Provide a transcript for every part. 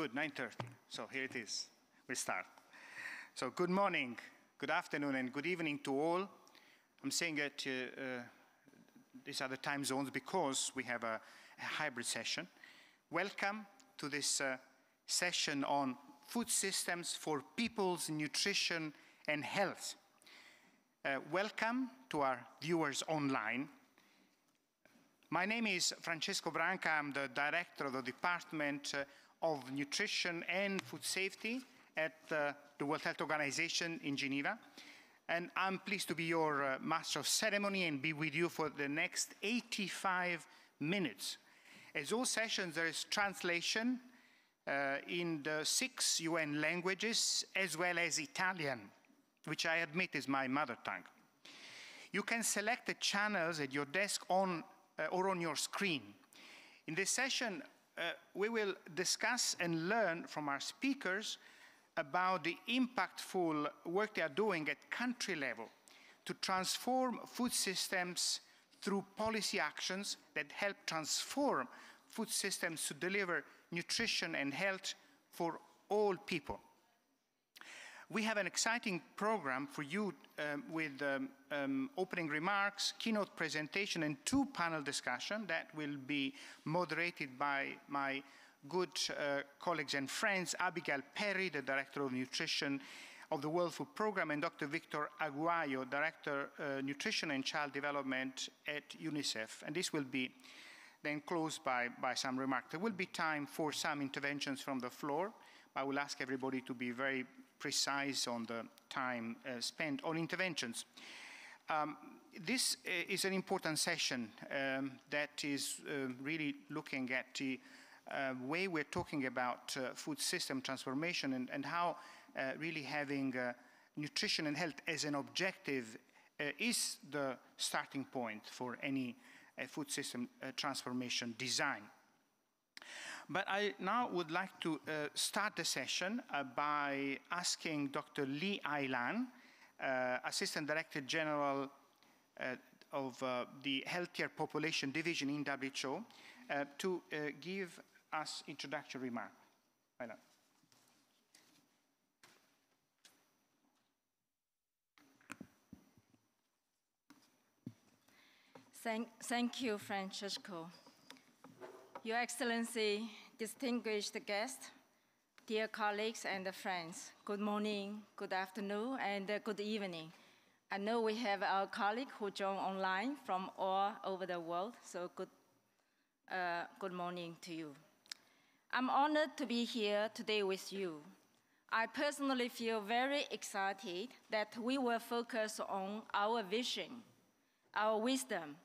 good, 9:30. So here it is. We start. So good morning, good afternoon, and good evening to all. I'm saying that these are the time zones because we have a hybrid session. Welcome to this session on food systems for people's nutrition and health. Welcome to our viewers online. My name is Francesco Branca. I'm the director of the Department of Nutrition and Food Safety at the World Health Organization in Geneva. And I'm pleased to be your master of ceremony and be with you for the next 85 minutes. As all sessions, there is translation in the 6 UN languages, as well as Italian, which I admit is my mother tongue. You can select the channels at your desk or on your screen. In this session, we will discuss and learn from our speakers about the impactful work they are doing at country level to transform food systems through policy actions that help transform food systems to deliver nutrition and health for all people. We have an exciting program for you with opening remarks, keynote presentation, and 2 panel discussions that will be moderated by my good colleagues and friends, Abigail Perry, the Director of Nutrition of the World Food Programme, and Dr. Victor Aguayo, Director Nutrition and Child Development at UNICEF. And this will be then closed by some remarks. There will be time for some interventions from the floor. I will ask everybody to be very precise on the time spent on interventions. This is an important session that is really looking at the way we're talking about food system transformation and how really having nutrition and health as an objective is the starting point for any food system transformation design. But I now would like to start the session by asking Dr. Lee Ailan, Assistant Director General of the Healthier Population Division in WHO, to give us introductory remarks. Thank you, Francesco. Your Excellency, distinguished guests, dear colleagues and friends, good morning, good afternoon, and good evening. I know we have our colleagues who join online from all over the world, so good morning to you. I'm honored to be here today with you. I personally feel very excited that we will focus on our vision, our wisdom,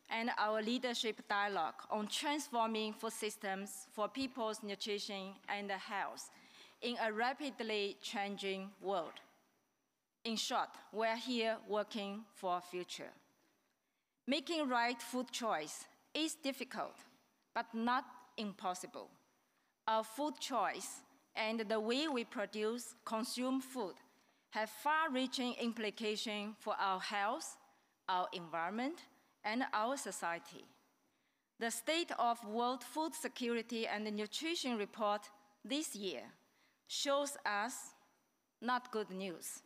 and our leadership dialogue on transforming food systems for people's nutrition and health in a rapidly changing world. In short, we're here working for a future. Making right food choice is difficult, but not impossible. Our food choice and the way we consume food have far-reaching implications for our health, our environment, and our society. The State of World Food Security and Nutrition report this year shows us not good news.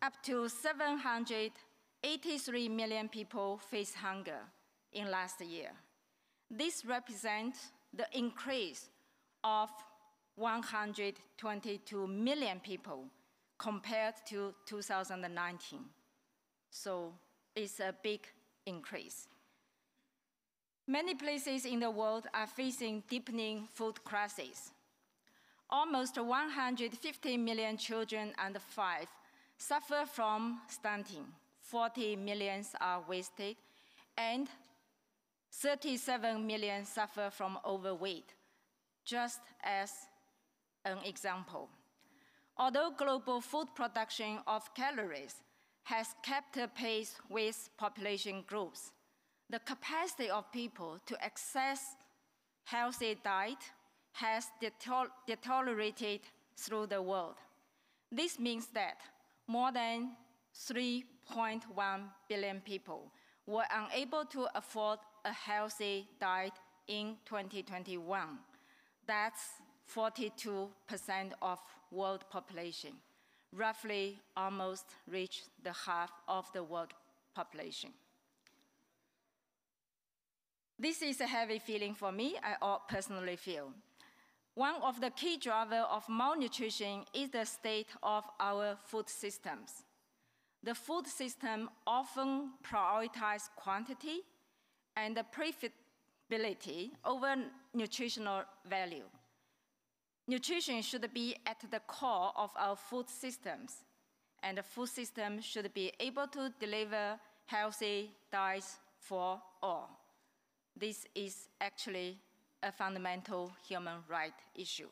Up to 783 million people face hunger in last year. This represents the increase of 122 million people compared to 2019. So it's a big increase. Many places in the world are facing deepening food crises. Almost 150 million children under 5 suffer from stunting, 40 million are wasted, and 37 million suffer from overweight, just as an example. Although global food production of calories has kept pace with population growth, the capacity of people to access healthy diet has deteriorated through the world. This means that more than 3.1 billion people were unable to afford a healthy diet in 2021. That's 42% of world population, roughly almost reach the half of the world population. This is a heavy feeling for me, I personally feel. One of the key drivers of malnutrition is the state of our food systems. The food system often prioritizes quantity and profitability over nutritional value. Nutrition should be at the core of our food systems, and the food system should be able to deliver healthy diets for all. This is actually a fundamental human right issue.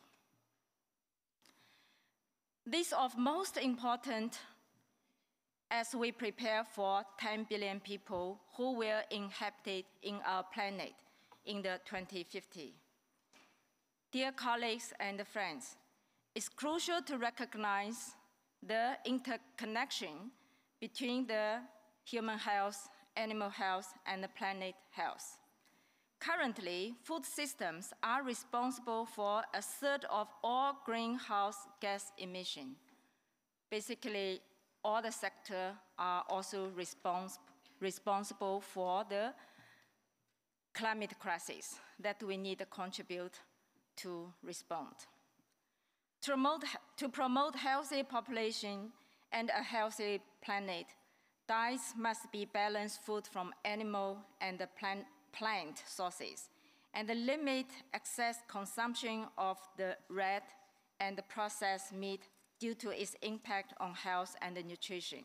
This is of most important as we prepare for 10 billion people who will inhabit in our planet in the 2050. Dear colleagues and friends, it's crucial to recognize the interconnection between the human health, animal health, and the planet health. Currently, food systems are responsible for a third of all greenhouse gas emissions. Basically, all the sectors are also responsible for the climate crisis that we need to contribute to respond. To promote healthy population and a healthy planet, diets must be balanced food from animal and plant sources, and limit excess consumption of the red and processed meat due to its impact on health and nutrition.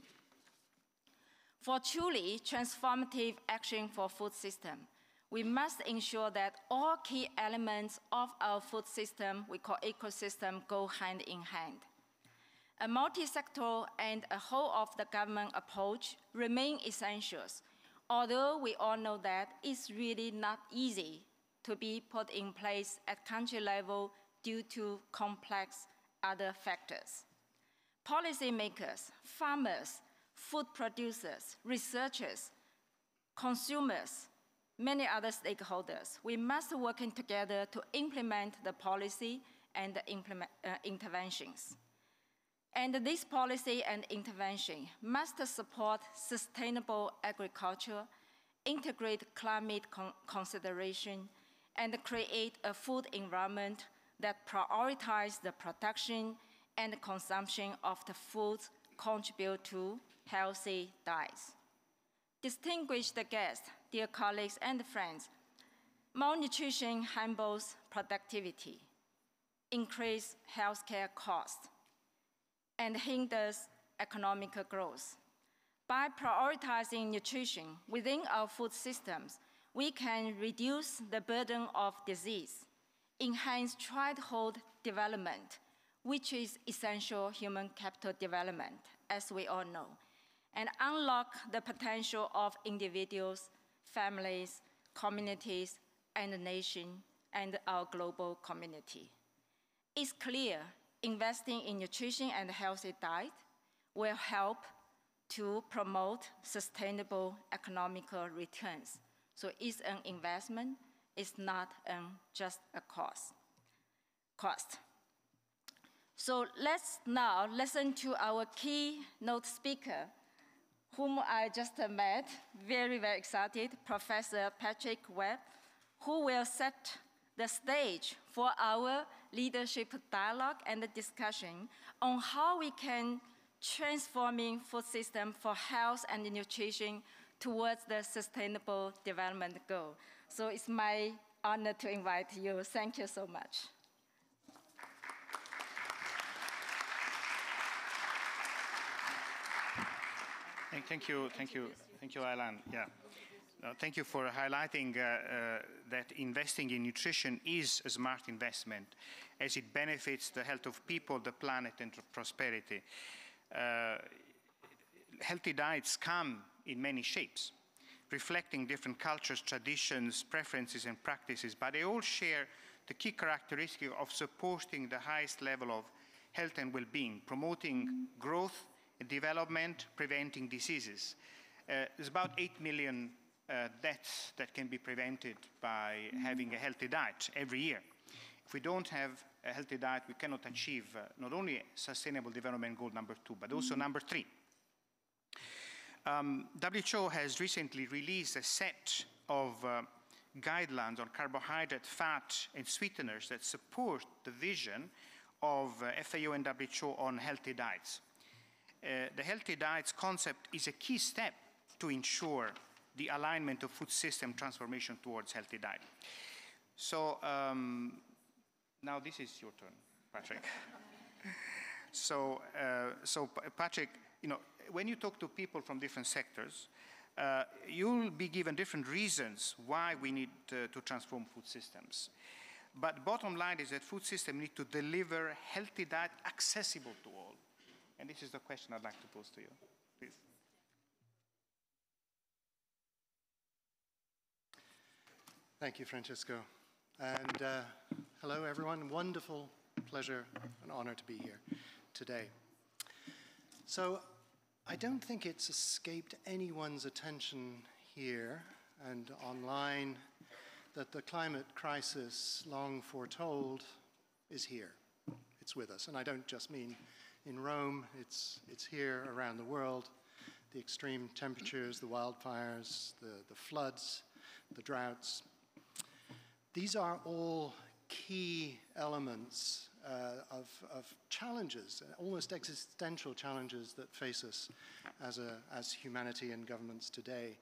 For truly transformative action for food system, we must ensure that all key elements of our food system, we call ecosystem, go hand in hand. A multi-sectoral and a whole of the government approach remain essentials, although we all know that it's really not easy to be put in place at country level due to complex other factors. Policymakers, farmers, food producers, researchers, consumers, many other stakeholders, we must work together to implement the policy and the interventions. And this policy and intervention must support sustainable agriculture, integrate climate consideration, and create a food environment that prioritizes the production and consumption of the foods contribute to healthy diets. Distinguished guests, dear colleagues and friends, malnutrition hampers productivity, increases healthcare costs, and hinders economic growth. By prioritizing nutrition within our food systems, we can reduce the burden of disease, enhance childhood development, which is essential human capital development, as we all know, and unlock the potential of individuals, families, communities, and the nation, and our global community. It's clear investing in nutrition and healthy diet will help to promote sustainable economical returns. So it's an investment, it's not just a cost. So let's now listen to our keynote speaker, whom I just met, very, very excited, Professor Patrick Webb, who will set the stage for our leadership dialogue and discussion on how we can transforming food system for health and nutrition towards the sustainable development goal. So it's my honor to invite you. Thank you so much. Thank you, Alan. Yeah. Thank you for highlighting that investing in nutrition is a smart investment as it benefits the health of people, the planet, and prosperity. Healthy diets come in many shapes, reflecting different cultures, traditions, preferences, and practices, but they all share the key characteristic of supporting the highest level of health and well-being, promoting growth and development, preventing diseases. There's about 8 million deaths that can be prevented by having a healthy diet every year. If we don't have a healthy diet, we cannot achieve not only Sustainable Development Goal number 2, but also number 3. WHO has recently released a set of guidelines on carbohydrate, fat, and sweeteners that support the vision of FAO and WHO on healthy diets. The healthy diets concept is a key step to ensure the alignment of food system transformation towards healthy diet. So now this is your turn, Patrick. So Patrick, you know, when you talk to people from different sectors, you'll be given different reasons why we need to transform food systems. But bottom line is that food systems need to deliver healthy diet accessible to all. And this is the question I'd like to pose to you, please. Thank you, Francesco. And hello, everyone. Wonderful pleasure and honor to be here today. So I don't think it's escaped anyone's attention here and online that the climate crisis, long foretold, is here. It's with us. And I don't just mean in Rome, it's here around the world. The extreme temperatures, the wildfires, the floods, the droughts. These are all key elements of challenges, almost existential challenges that face us as humanity and governments today.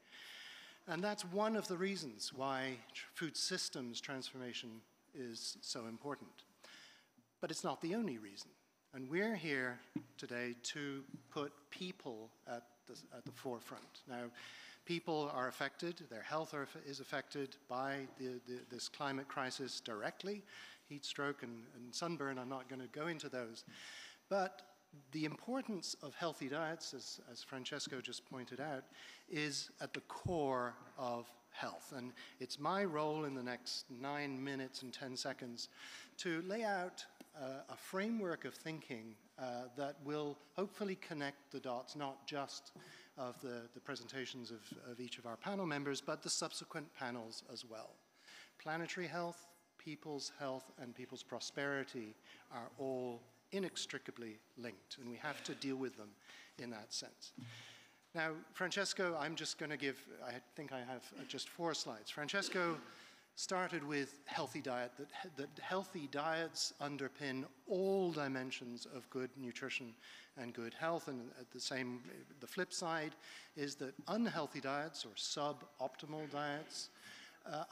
And that's one of the reasons why food systems transformation is so important. But it's not the only reason. And we're here today to put people at the forefront. Now, people are affected, their health is affected by this climate crisis directly. Heat stroke and sunburn, I'm not going to go into those. But the importance of healthy diets, as Francesco just pointed out, is at the core of health. And it's my role in the next 9 minutes and 10 seconds to lay out a framework of thinking that will hopefully connect the dots, not just of the presentations of each of our panel members, but the subsequent panels as well. Planetary health, people's health, and people's prosperity are all inextricably linked, and we have to deal with them in that sense. Now, Francesco, I'm just going to give, I think I have just 4 slides. Francesco started with healthy diet, that healthy diets underpin all dimensions of good nutrition and good health, and the flip side is that unhealthy diets or suboptimal diets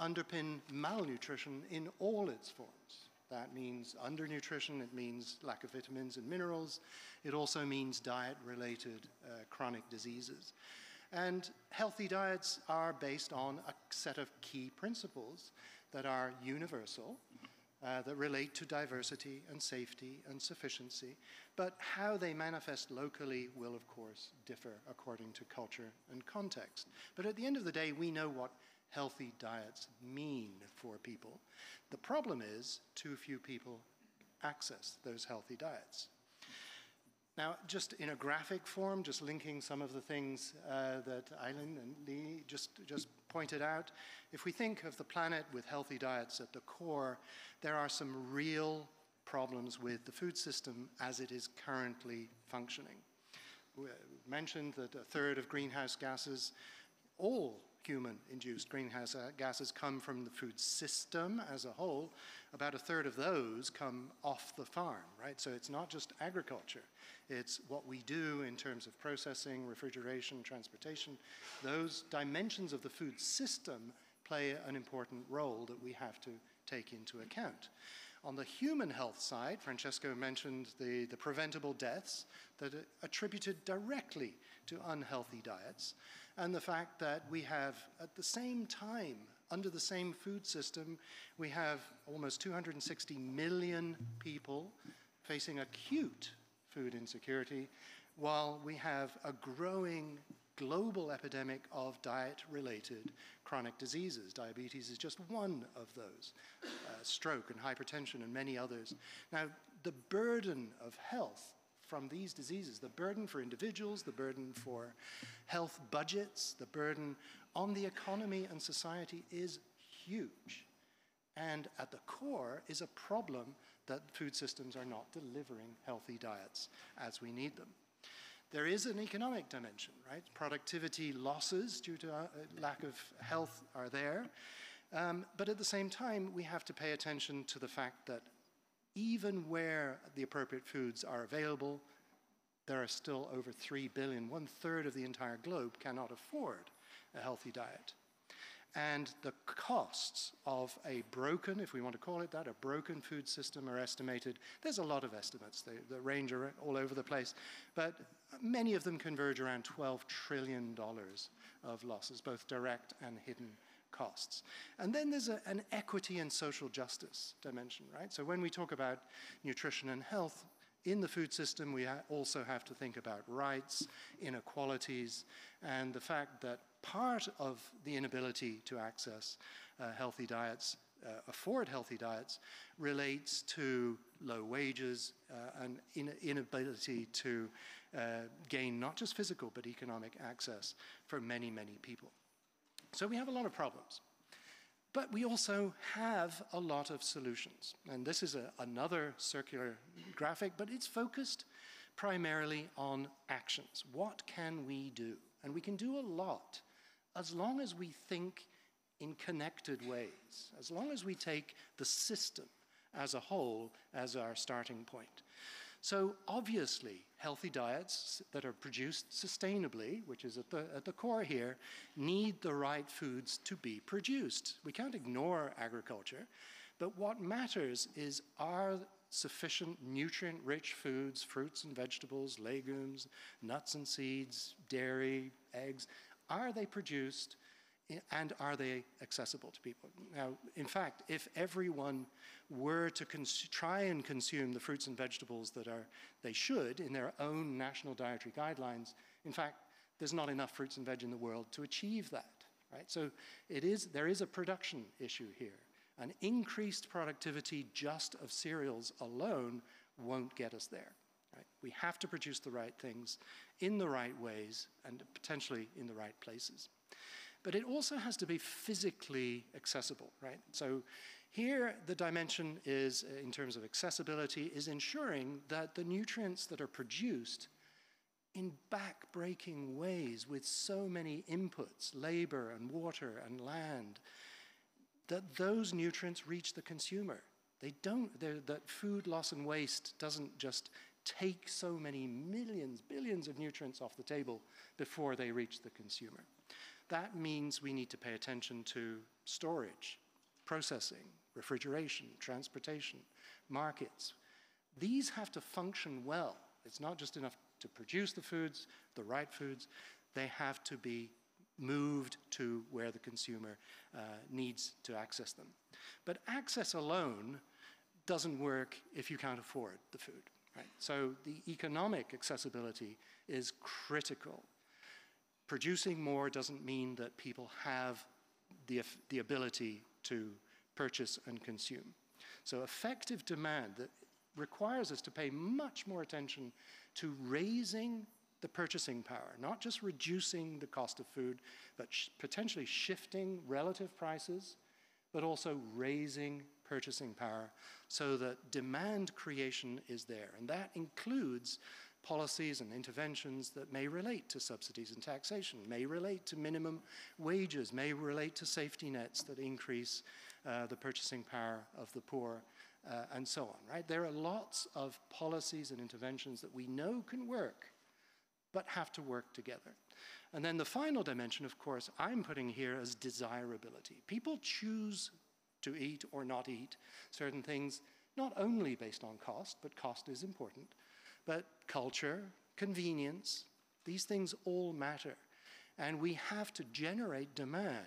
underpin malnutrition in all its forms. That means undernutrition, it means lack of vitamins and minerals, it also means diet-related chronic diseases. And healthy diets are based on a set of key principles that are universal, that relate to diversity and safety and sufficiency, but how they manifest locally will, of course, differ according to culture and context. But at the end of the day, we know what healthy diets mean for people. The problem is too few people access those healthy diets. Now, just in a graphic form, just linking some of the things that Eileen and Lee just pointed out, if we think of the planet with healthy diets at the core, there are some real problems with the food system as it is currently functioning. We mentioned that 1/3 of greenhouse gases, all human-induced greenhouse gases, come from the food system as a whole. About 1/3 of those come off the farm, right? So it's not just agriculture. It's what we do in terms of processing, refrigeration, transportation. Those dimensions of the food system play an important role that we have to take into account. On the human health side, Francesco mentioned the preventable deaths that are attributed directly to unhealthy diets, and the fact that we have, at the same time, under the same food system, we have almost 260 million people facing acute food insecurity, while we have a growing global epidemic of diet-related chronic diseases. Diabetes is just one of those, stroke and hypertension and many others. Now, the burden of health from these diseases, the burden for individuals, the burden for health budgets, the burden on the economy and society is huge. And at the core is a problem that food systems are not delivering healthy diets as we need them. There is an economic dimension, right? Productivity losses due to lack of health are there. But at the same time, we have to pay attention to the fact that even where the appropriate foods are available, there are still over 3 billion, 1/3 of the entire globe cannot afford a healthy diet. And the costs of a broken, if we want to call it that, a broken food system are estimated. There's a lot of estimates. They range all over the place. But many of them converge around $12 trillion of losses, both direct and hidden costs. And then there's an equity and social justice dimension, right? So when we talk about nutrition and health in the food system, we also have to think about rights, inequalities, and the fact that part of the inability to access healthy diets, afford healthy diets, relates to low wages and inability to gain not just physical but economic access for many, many people. So we have a lot of problems. But we also have a lot of solutions. And this is another circular graphic, but it's focused primarily on actions. What can we do? And we can do a lot as long as we think in connected ways, as long as we take the system as a whole as our starting point. So obviously, healthy diets that are produced sustainably, which is at the core here, need the right foods to be produced. We can't ignore agriculture, but what matters is, are sufficient nutrient-rich foods, fruits and vegetables, legumes, nuts and seeds, dairy, eggs, are they produced and are they accessible to people? Now, in fact, if everyone were to try and consume the fruits and vegetables that they should in their own national dietary guidelines, in fact, there's not enough fruits and veg in the world to achieve that, right? So there is a production issue here. An increased productivity just of cereals alone won't get us there, right? We have to produce the right things in the right ways and potentially in the right places. But it also has to be physically accessible, right? So here the dimension is, in terms of accessibility, is ensuring that the nutrients that are produced in back-breaking ways with so many inputs, labor and water and land, that those nutrients reach the consumer. That food loss and waste doesn't just take so many millions, billions of nutrients off the table before they reach the consumer. That means we need to pay attention to storage, processing, refrigeration, transportation, markets. These have to function well. It's not just enough to produce the foods, the right foods. They have to be moved to where the consumer needs to access them. But access alone doesn't work if you can't afford the food, right? So the economic accessibility is critical. Producing more doesn't mean that people have the ability to purchase and consume. So effective demand that requires us to pay much more attention to raising the purchasing power, not just reducing the cost of food, but potentially shifting relative prices, but also raising purchasing power so that demand creation is there. And that includes policies and interventions that may relate to subsidies and taxation, may relate to minimum wages, may relate to safety nets that increase the purchasing power of the poor, and so on, right? There are lots of policies and interventions that we know can work, but have to work together. And then the final dimension, of course, I'm putting here as desirability. People choose to eat or not eat certain things, not only based on cost, but cost is important, but culture, convenience, these things all matter. And we have to generate demand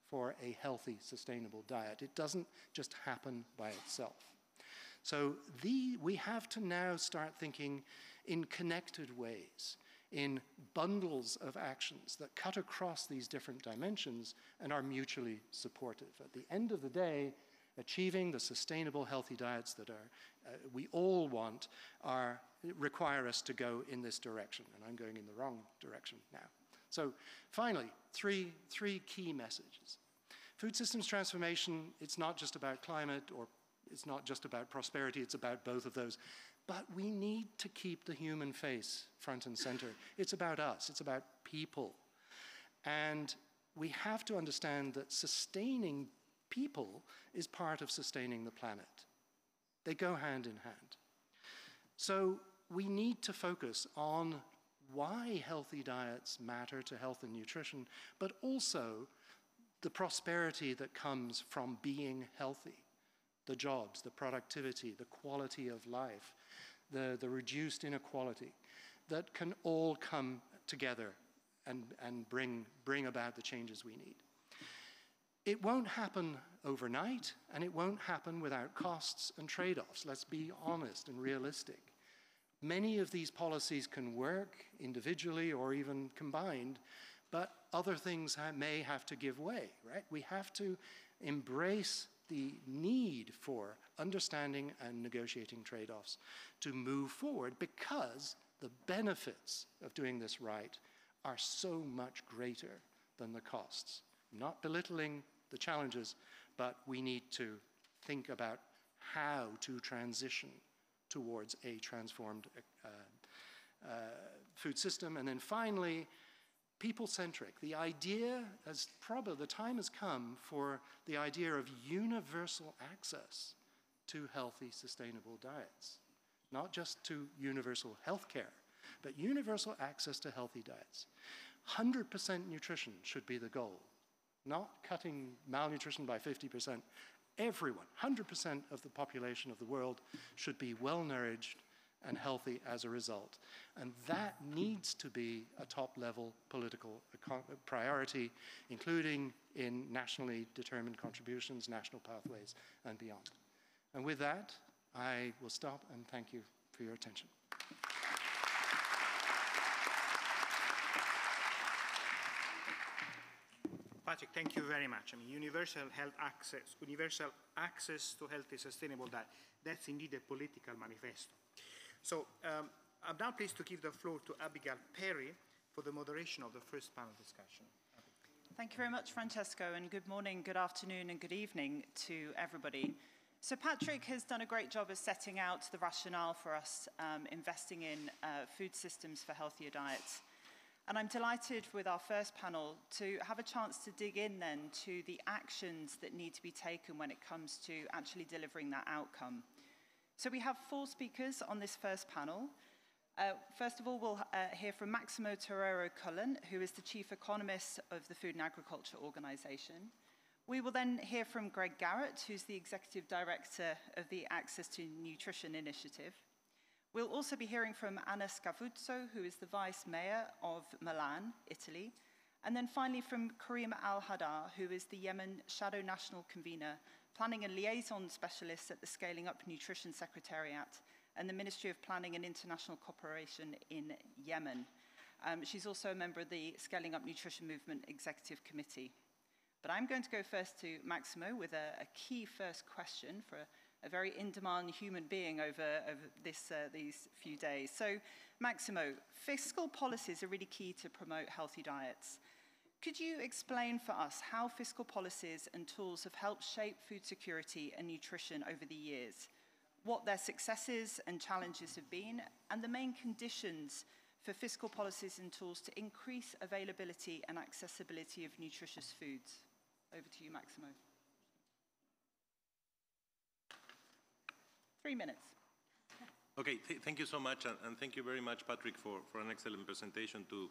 for a healthy, sustainable diet. It doesn't just happen by itself. So we have to now start thinking in connected ways, in bundles of actions that cut across these different dimensions and are mutually supportive. At the end of the day, achieving the sustainable, healthy diets that we all want require us to go in this direction, and I'm going in the wrong direction now. So finally, three key messages. Food systems transformation, it's not just about climate, or it's not just about prosperity, it's about both of those. But we need to keep the human face front and center. It's about us, it's about people. And we have to understand that sustaining people is part of sustaining the planet. They go hand in hand. So we need to focus on why healthy diets matter to health and nutrition, but also the prosperity that comes from being healthy. The jobs, the productivity, the quality of life, the reduced inequality, that can all come together and bring about the changes we need. It won't happen overnight, and it won't happen without costs and trade-offs. Let's be honest and realistic. Many of these policies can work individually or even combined, but other things may have to give way, right? We have to embrace the need for understanding and negotiating trade-offs to move forward, because the benefits of doing this right are so much greater than the costs. I'm not belittling the challenges, but we need to think about how to transition towards a transformed food system. And then finally, people-centric. The idea, the time has come for the idea of universal access to healthy, sustainable diets. Not just to universal health care, but universal access to healthy diets. 100% nutrition should be the goal, not cutting malnutrition by 50%. Everyone, 100% of the population of the world should be well-nourished and healthy as a result. And that needs to be a top-level political priority, including in nationally determined contributions, national pathways, and beyond. And with that, I will stop and thank you for your attention. Patrick, thank you very much. I mean, universal access to healthy, sustainable diet. That's indeed a political manifesto. So I'm now pleased to give the floor to Abigail Perry for the moderation of the first panel discussion. Thank you very much, Francesco, and good morning, good afternoon, and good evening to everybody. So Patrick has done a great job of setting out the rationale for us investing in food systems for healthier diets. And I'm delighted with our first panel to have a chance to dig in then to the actions that need to be taken when it comes to actually delivering that outcome. So we have 4 speakers on this first panel. First of all, we'll hear from Maximo Torero-Cullen, who is the Chief Economist of the Food and Agriculture Organization. We will then hear from Greg Garrett, who's the Executive Director of the Access to Nutrition Initiative. We'll also be hearing from Anna Scavuzzo, who is the Vice Mayor of Milan, Italy. And then finally from Karim Al-Hadar, who is the Yemen Shadow National Convener, Planning and Liaison Specialist at the Scaling Up Nutrition Secretariat and the Ministry of Planning and International Cooperation in Yemen. She's also a member of the Scaling Up Nutrition Movement Executive Committee. But I'm going to go first to Maximo with a key first question for a very in-demand human being over these few days. So, Maximo, fiscal policies are really key to promote healthy diets. Could you explain for us how fiscal policies and tools have helped shape food security and nutrition over the years, what their successes and challenges have been, and the main conditions for fiscal policies and tools to increase availability and accessibility of nutritious foods? Over to you, Maximo. 3 minutes. Okay, thank you so much, and thank you very much, Patrick, for an excellent presentation to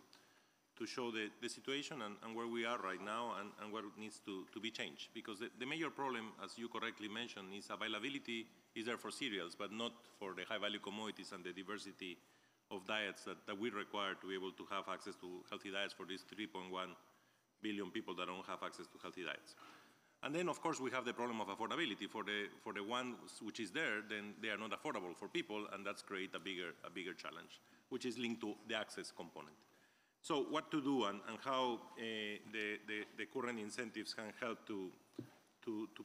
show the situation and where we are right now and what needs to be changed. Because the major problem, as you correctly mentioned, is availability is there for cereals, but not for the high-value commodities and the diversity of diets that we require to be able to have access to healthy diets for these 3.1 billion people that don't have access to healthy diets. And then, of course, we have the problem of affordability. For the ones which is there, then they are not affordable for people, and that's create a bigger challenge, which is linked to the access component. So what to do and how the current incentives can help to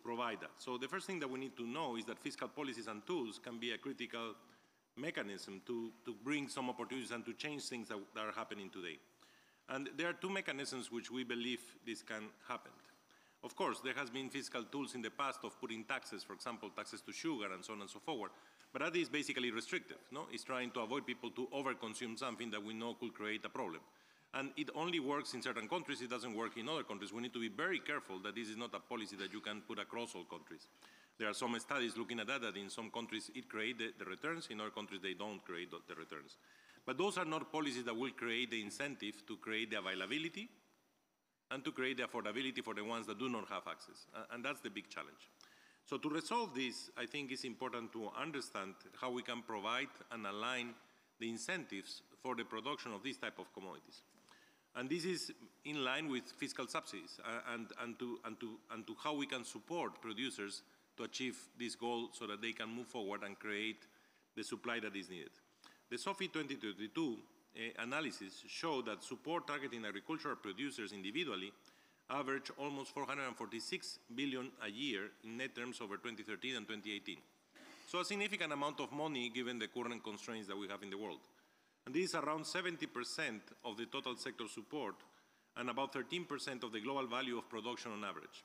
provide that. So the first thing that we need to know is that fiscal policies and tools can be a critical mechanism to bring some opportunities and to change things that are happening today. And there are 2 mechanisms which we believe this can happen. Of course, there has been fiscal tools in the past of putting taxes, for example, taxes to sugar and so on and so forth, but that is basically restrictive, no? It's trying to avoid people to overconsume something that we know could create a problem. And it only works in certain countries, it doesn't work in other countries. We need to be very careful that this is not a policy that you can put across all countries. There are some studies looking at that in some countries it creates the returns, in other countries they don't create the returns. But those are not policies that will create the incentive to create the availability and to create the affordability for the ones that do not have access. And that's the big challenge. So to resolve this, I think it's important to understand how we can provide and align the incentives for the production of these type of commodities. And this is in line with fiscal subsidies and to how we can support producers to achieve this goal so that they can move forward and create the supply that is needed. The SOFI 2022 analysis showed that support targeting agricultural producers individually averaged almost 446 billion a year in net terms over 2013 and 2018. So a significant amount of money given the current constraints that we have in the world. And this is around 70% of the total sector support and about 13% of the global value of production on average.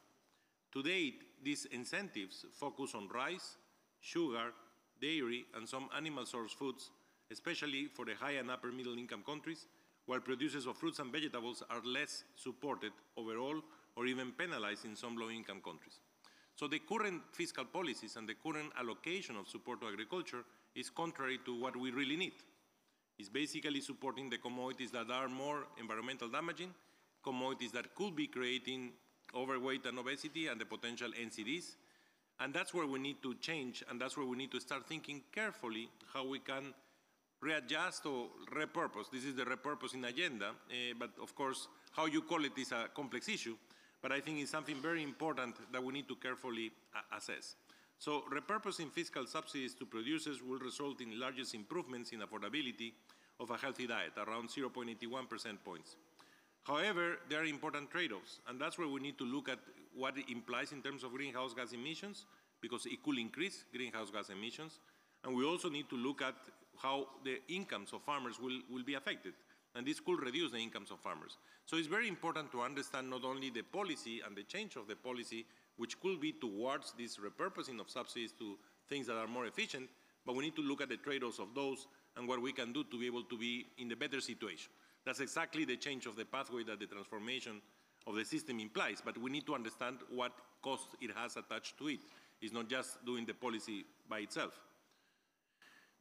To date, these incentives focus on rice, sugar, dairy, and some animal source foods, especially for the high and upper middle income countries, while producers of fruits and vegetables are less supported overall or even penalized in some low income countries. So the current fiscal policies and the current allocation of support to agriculture is contrary to what we really need. It's basically supporting the commodities that are more environmental damaging, commodities that could be creating overweight and obesity and the potential NCDs. And that's where we need to change, and that's where we need to start thinking carefully how we can readjust or repurpose. This is the repurposing agenda, but of course, how you call it is a complex issue, but I think it's something very important that we need to carefully assess. So repurposing fiscal subsidies to producers will result in largest improvements in affordability of a healthy diet, around 0.81 percentage points. However, there are important trade-offs, and that's where we need to look at what it implies in terms of greenhouse gas emissions, because it could increase greenhouse gas emissions, and we also need to look at how the incomes of farmers will be affected, and this could reduce the incomes of farmers. So it's very important to understand not only the policy and the change of the policy, which could be towards this repurposing of subsidies to things that are more efficient, but we need to look at the trade-offs of those and what we can do to be able to be in the better situation. That's exactly the change of the pathway that the transformation of the system implies, but we need to understand what cost it has attached to it. It's not just doing the policy by itself.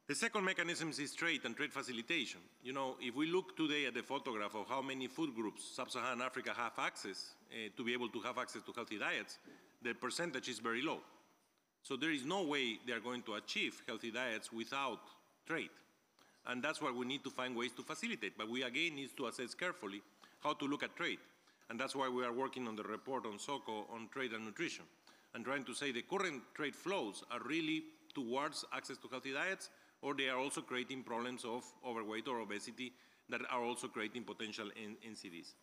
The second mechanism is trade and trade facilitation. You know, if we look today at the photograph of how many food groups sub-Saharan Africa have access to be able to have access to healthy diets, the percentage is very low. So there is no way they are going to achieve healthy diets without trade. And that's why we need to find ways to facilitate. But we again need to assess carefully how to look at trade. And that's why we are working on the report on SOCO on trade and nutrition, and trying to say the current trade flows are really towards access to healthy diets, or they are also creating problems of overweight or obesity that are also creating potential NCDs.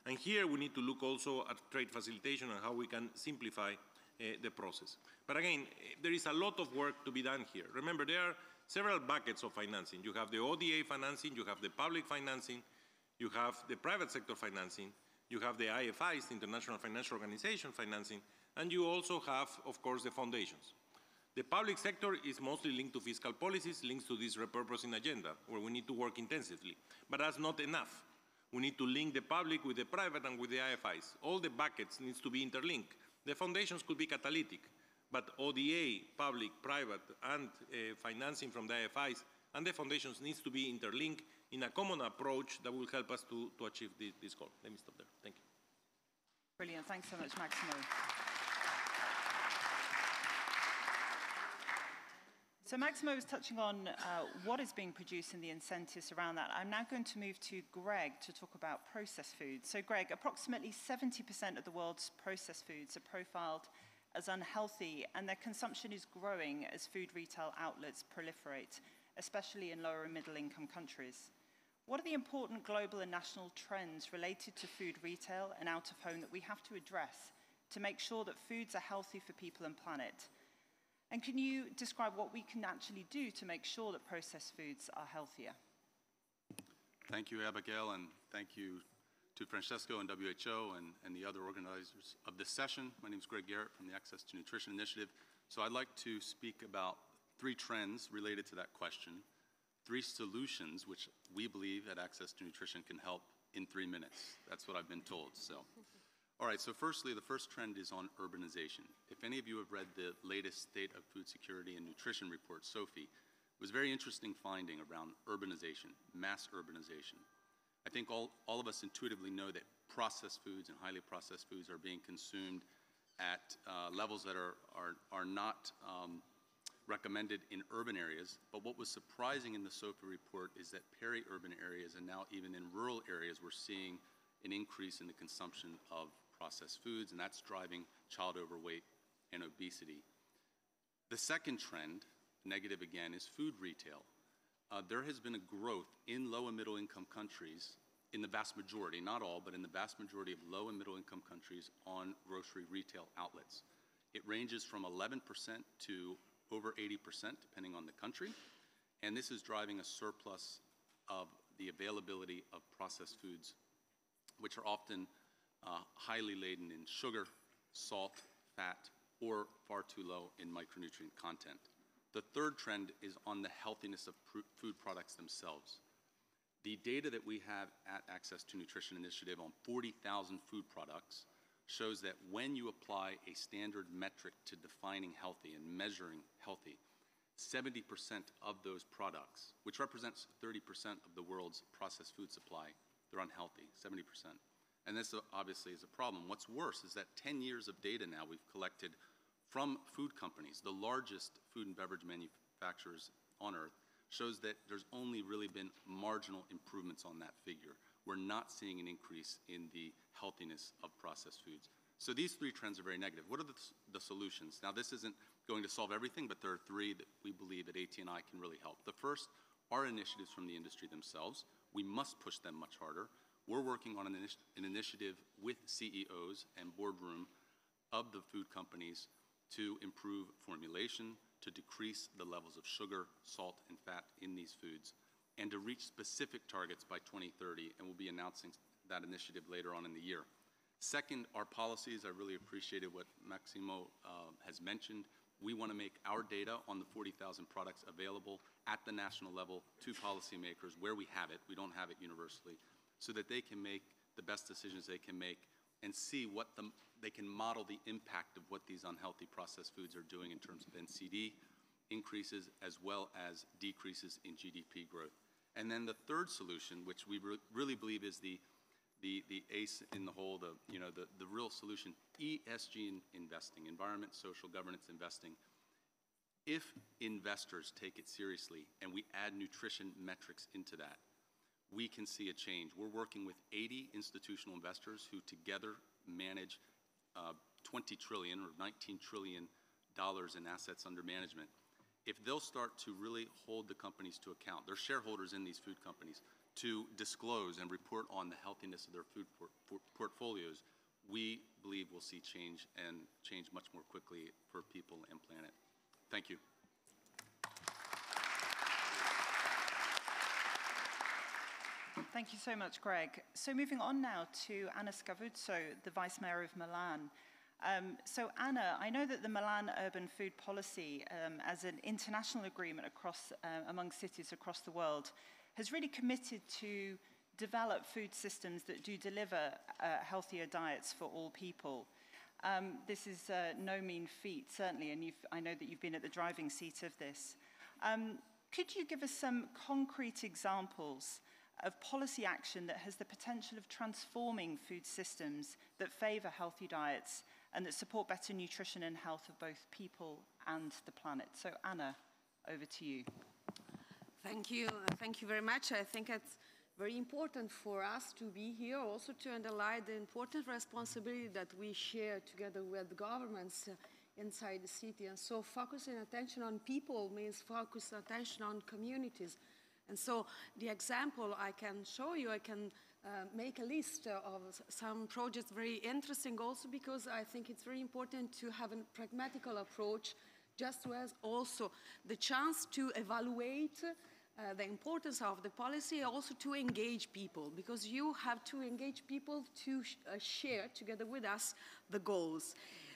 And here we need to look also at trade facilitation and how we can simplify the process. But again, there is a lot of work to be done here. Remember, there are several buckets of financing. You have the ODA financing, you have the public financing, you have the private sector financing, you have the IFIs, the International Financial Organization financing, and you also have, of course, the foundations. The public sector is mostly linked to fiscal policies, linked to this repurposing agenda, where we need to work intensively. But that's not enough. We need to link the public with the private and with the IFIs. All the buckets needs to be interlinked. The foundations could be catalytic, but ODA, public, private, and financing from the IFIs and the foundations needs to be interlinked in a common approach that will help us to achieve this goal. Let me stop there. Thank you. Brilliant. Thanks so much, Maximo. So Maximo was touching on what is being produced and the incentives around that. I'm now going to move to Greg to talk about processed foods. So Greg, approximately 70% of the world's processed foods are profiled as unhealthy, and their consumption is growing as food retail outlets proliferate, especially in lower and middle income countries. What are the important global and national trends related to food retail and out of home that we have to address to make sure that foods are healthy for people and planet? And can you describe what we can actually do to make sure that processed foods are healthier? Thank you, Abigail, and thank you to Francesco and WHO and the other organizers of this session. My name is Greg Garrett from the Access to Nutrition Initiative. So I'd like to speak about 3 trends related to that question, 3 solutions which we believe at Access to Nutrition can help in 3 minutes. That's what I've been told. So, all right, so firstly, the first trend is on urbanization. If any of you have read the latest State of Food Security and Nutrition report, SOFI, it was a very interesting finding around urbanization, mass urbanization. I think all of us intuitively know that processed foods and highly processed foods are being consumed at levels that are not recommended in urban areas. But what was surprising in the SOFA report is that peri-urban areas and now even in rural areas we're seeing an increase in the consumption of processed foods, and that's driving child overweight and obesity. The second trend, negative again, is food retail. There has been a growth in low and middle income countries, in the vast majority, not all, but in the vast majority of low and middle income countries on grocery retail outlets. It ranges from 11% to over 80%, depending on the country, and this is driving a surplus of the availability of processed foods, which are often highly laden in sugar, salt, fat, or far too low in micronutrient content. The third trend is on the healthiness of food products themselves. The data that we have at Access to Nutrition Initiative on 40,000 food products shows that when you apply a standard metric to defining healthy and measuring healthy, 70% of those products, which represents 30% of the world's processed food supply, they're unhealthy, 70%. And this obviously is a problem. What's worse is that 10 years of data now we've collected from food companies, the largest food and beverage manufacturers on earth, shows that there's only really been marginal improvements on that figure. We're not seeing an increase in the healthiness of processed foods. So these 3 trends are very negative. What are the solutions? Now, this isn't going to solve everything, but there are 3 that we believe at AT&I can really help. The first are initiatives from the industry themselves. We must push them much harder. We're working on an initiative with CEOs and boardroom of the food companies to improve formulation, to decrease the levels of sugar, salt, and fat in these foods, and to reach specific targets by 2030, and we'll be announcing that initiative later on in the year. Second, our policies. I really appreciated what Maximo has mentioned. We want to make our data on the 40,000 products available at the national level to policymakers where we have it. We don't have it universally, so that they can make the best decisions they can make and see what they can model the impact of what these unhealthy processed foods are doing in terms of NCD increases as well as decreases in GDP growth. And then the third solution, which we really believe is the ace in the hole, the real solution, ESG investing, environment, social, governance investing. If investors take it seriously and we add nutrition metrics into that, we can see a change. We're working with 80 institutional investors who together manage 20 trillion or $19 trillion in assets under management. If they'll start to really hold the companies to account, they're shareholders in these food companies, to disclose and report on the healthiness of their food portfolios, we believe we'll see change and change much more quickly for people and planet. Thank you. Thank you so much, Greg. So moving on now to Anna Scavuzzo, the Vice Mayor of Milan. So Anna, I know that the Milan Urban Food Policy, as an international agreement among cities across the world, has really committed to develop food systems that do deliver healthier diets for all people. This is no mean feat, certainly, and I know that you've been at the driving seat of this. Could you give us some concrete examples of policy action that has the potential of transforming food systems that favor healthy diets and that support better nutrition and health of both people and the planet? So Anna, over to you. Thank you. Thank you very much. I think it's very important for us to be here, also to underline the important responsibility that we share together with governments inside the city. And so focusing attention on people means focus attention on communities. And so the example I can show you, I can make a list of some projects very interesting also because I think it's very important to have a pragmatical approach just as also the chance to evaluate the importance of the policy, also to engage people, because you have to engage people to share together with us the goals.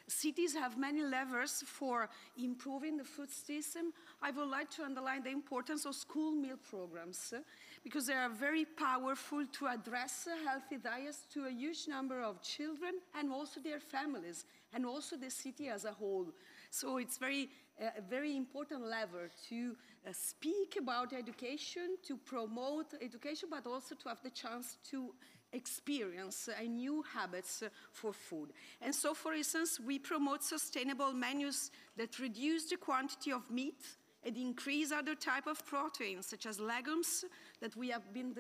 Cities have many levers for improving the food system. I would like to underline the importance of school meal programs because they are very powerful to address healthy diets to a huge number of children and also their families and also the city as a whole. So it's a very important lever to speak about education, to promote education, but also to have the chance to experience new habits for food. And so, for instance, we promote sustainable menus that reduce the quantity of meat and increase other types of proteins, such as legumes, that we have been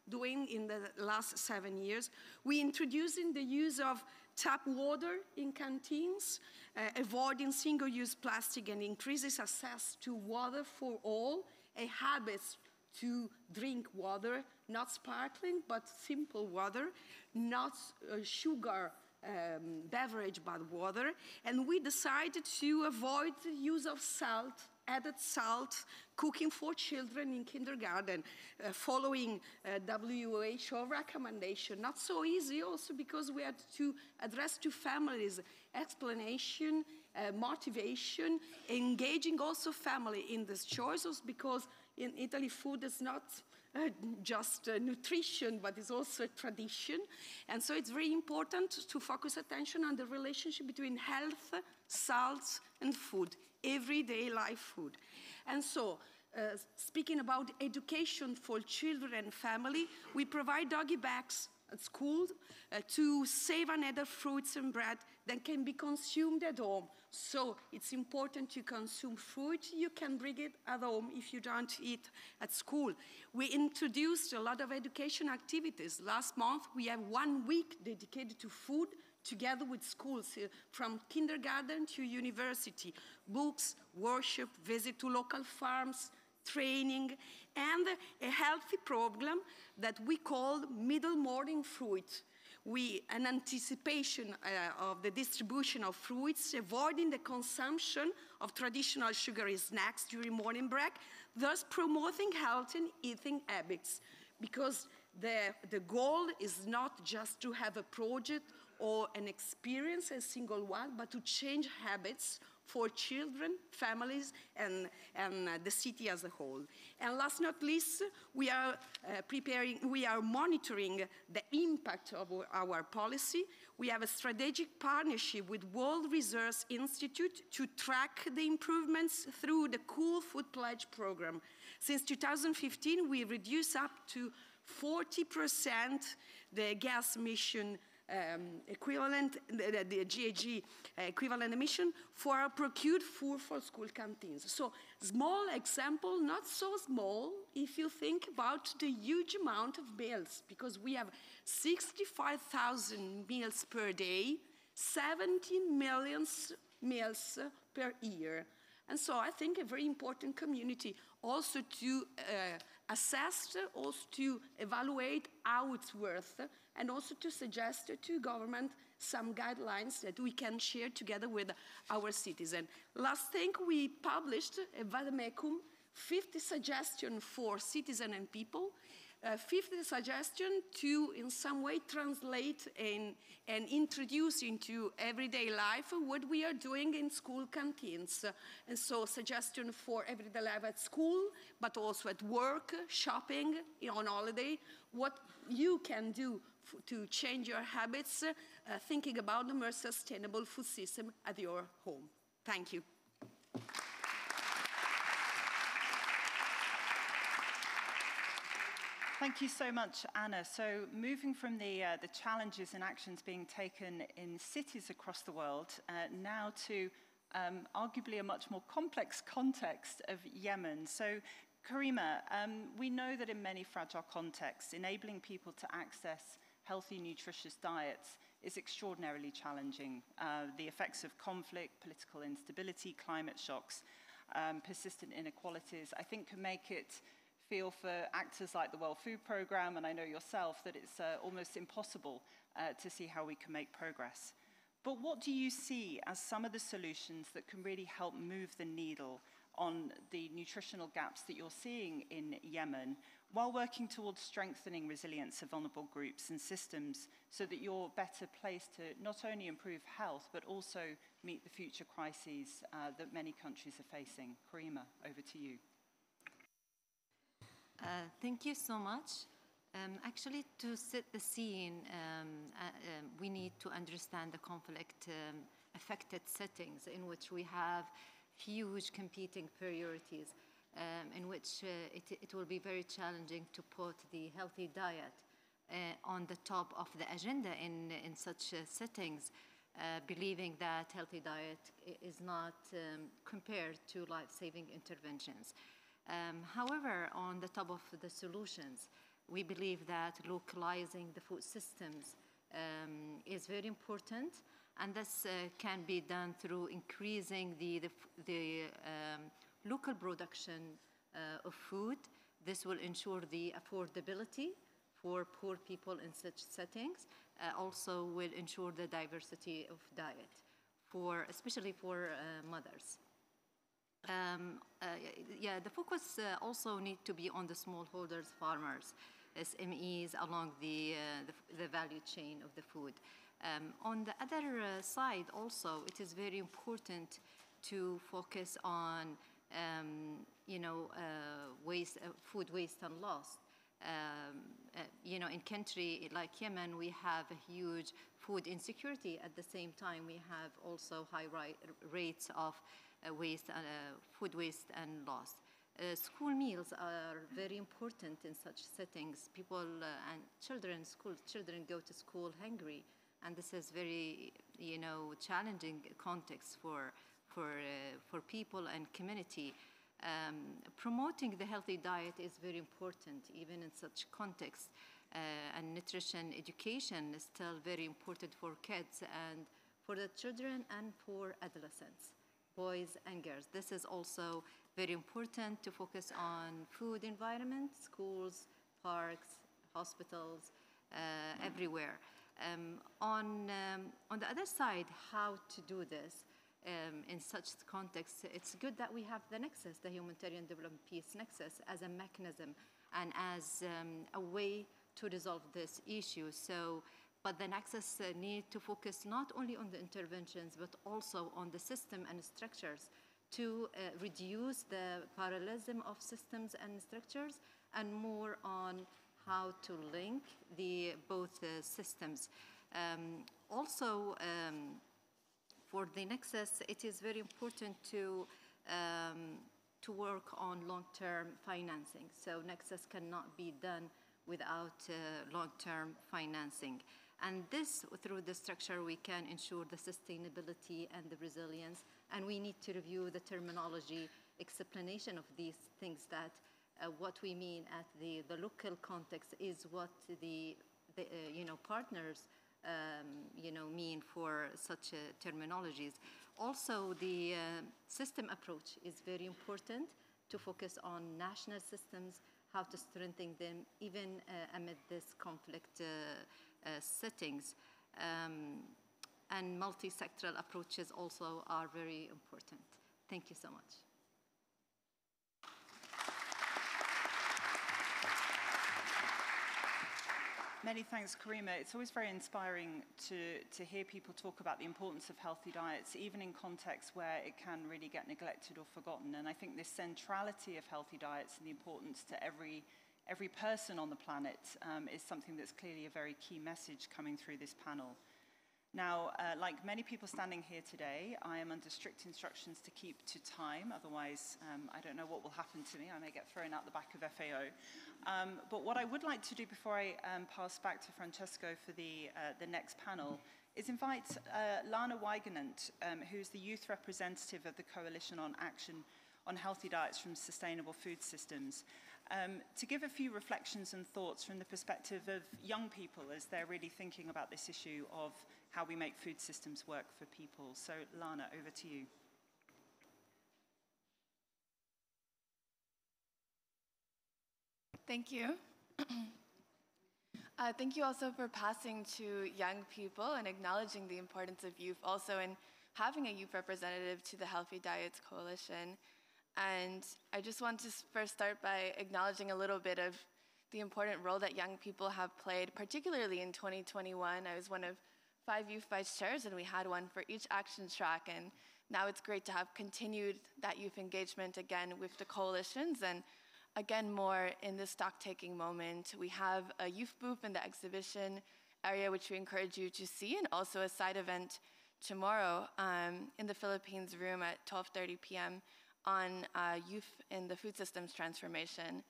doing in the last 7 years. We introducing the use of tap water in canteens, avoiding single-use plastic and increases access to water for all, a habit to drink water, not sparkling, but simple water, not sugar beverage, but water. And we decided to avoid the use of salt, added salt, cooking for children in kindergarten, following WHO recommendation. Not so easy also because we had to address to families explanation, motivation, engaging also family in these choices because in Italy food is not just nutrition, but it's also tradition. And so it's very important to focus attention on the relationship between health, salt, and food, everyday life food. And so, speaking about education for children and family, we provide doggy bags at school to save another fruits and bread that can be consumed at home. So it's important to consume fruit. You can bring it at home if you don't eat at school. We introduced a lot of education activities. Last month, we have 1 week dedicated to food together with schools from kindergarten to university. Books, workshop, visit to local farms, training, and a healthy program that we call middle morning fruit. An anticipation of the distribution of fruits, avoiding the consumption of traditional sugary snacks during morning break, thus promoting healthy eating habits. Because the goal is not just to have a project or an experience, a single one, but to change habits for children, families, and the city as a whole. And last but not least, we are monitoring the impact of our policy. We have a strategic partnership with World Resource Institute to track the improvements through the Cool Food Pledge program. Since 2015, we reduced up to 40% the gas emission equivalent, the GHG equivalent emission for our procured food for school canteens. So small example, not so small if you think about the huge amount of meals, because we have 65,000 meals per day, 17 million meals per year. And so I think a very important community also to assess, also to evaluate how it's worth, and also to suggest to government some guidelines that we can share together with our citizens. Last thing, we published a vademecum, 50 suggestions for citizens and people, 50 suggestions to, in some way, translate and introduce into everyday life what we are doing in school canteens. And so suggestions for everyday life at school, but also at work, shopping, on holiday, what you can do to change your habits, thinking about a more sustainable food system at your home. Thank you. Thank you so much, Anna. So moving from the challenges and actions being taken in cities across the world, now to arguably a much more complex context of Yemen. So Karima, we know that in many fragile contexts, enabling people to access healthy, nutritious diets is extraordinarily challenging. The effects of conflict, political instability, climate shocks, persistent inequalities, I think can make it feel for actors like the World Food Programme, and I know yourself, that it's almost impossible to see how we can make progress. But what do you see as some of the solutions that can really help move the needle on the nutritional gaps that you're seeing in Yemen, while working towards strengthening resilience of vulnerable groups and systems so that you're better placed to not only improve health, but also meet the future crises that many countries are facing. Karima, over to you. Thank you so much. Actually, to set the scene, we need to understand the conflict-affected settings in which we have huge competing priorities, in which it will be very challenging to put the healthy diet on the top of the agenda in such settings, believing that healthy diet is not compared to life-saving interventions. However, on the top of the solutions, we believe that localizing the food systems is very important, and this can be done through increasing the local production of food. This will ensure the affordability for poor people in such settings. Also will ensure the diversity of diet, especially for mothers. The focus also needs to be on the smallholders, farmers, SMEs along the value chain of the food. On the other side also, it is very important to focus on food waste and loss. In country like Yemen, we have a huge food insecurity. At the same time, we have also high rates of food waste and loss. School meals are very important in such settings. People and children go to school hungry, and this is very, challenging context for people and community. Promoting the healthy diet is very important, even in such context. And nutrition education is still very important for kids and for the children and for adolescents, boys and girls. This is also very important to focus on food environment, schools, parks, hospitals, everywhere. On the other side, how to do this in such context, it's good that we have the nexus, the humanitarian development peace nexus, as a mechanism and as a way to resolve this issue. But the nexus need to focus not only on the interventions, but also on the system and structures to reduce the parallelism of systems and structures, and more on how to link both systems. Also, for the nexus, it is very important to work on long-term financing. So nexus cannot be done without long-term financing. And this, through the structure, we can ensure the sustainability and the resilience. And we need to review the terminology, explanation of these things, that what we mean at the local context is what the partners mean for such terminologies. Also, the system approach is very important to focus on national systems, how to strengthen them even amid this conflict settings. And multi-sectoral approaches also are very important. Thank you so much. Many thanks, Karima. It's always very inspiring to hear people talk about the importance of healthy diets, even in contexts where it can really get neglected or forgotten. And I think this centrality of healthy diets and the importance to every person on the planet is something that's clearly a very key message coming through this panel. Now, like many people standing here today, I am under strict instructions to keep to time. Otherwise, I don't know what will happen to me. I may get thrown out the back of FAO. But what I would like to do before I pass back to Francesco for the next panel is invite Lana Weigenant, who's the youth representative of the Coalition on Action on Healthy Diets from Sustainable Food Systems, to give a few reflections and thoughts from the perspective of young people as they're really thinking about this issue of how we make food systems work for people. So, Lana, over to you. Thank you. Thank you also for passing to young people and acknowledging the importance of youth also in having a youth representative to the Healthy Diets Coalition. And I just want to first start by acknowledging a little bit of the important role that young people have played, particularly in 2021. I was one of 5 youth vice chairs, and we had one for each action track. And now it's great to have continued that youth engagement again with the coalitions, and again more in the stock-taking moment. We have a youth booth in the exhibition area, which we encourage you to see, and also a side event tomorrow in the Philippines room at 12:30 p.m. on youth in the food systems transformation.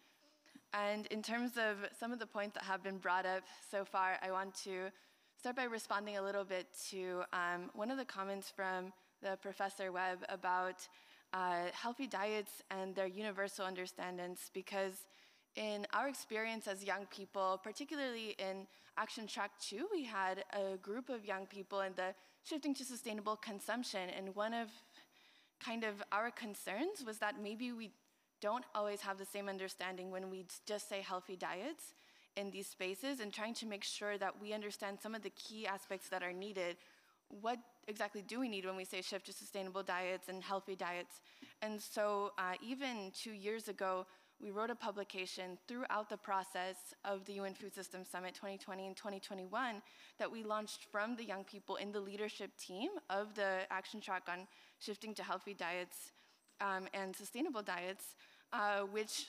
And in terms of some of the points that have been brought up so far, I want to start by responding a little bit to one of the comments from the Professor Webb about healthy diets and their universal understandings, because in our experience as young people, particularly in Action Track 2, we had a group of young people in the shifting to sustainable consumption, and one of kind of our concerns was that maybe we don't always have the same understanding when we just say healthy diets in these spaces, and trying to make sure that we understand some of the key aspects that are needed. What exactly do we need when we say shift to sustainable diets and healthy diets? And so even 2 years ago, we wrote a publication throughout the process of the UN Food Systems Summit 2020 and 2021 that we launched from the young people in the leadership team of the action track on shifting to healthy diets and sustainable diets, which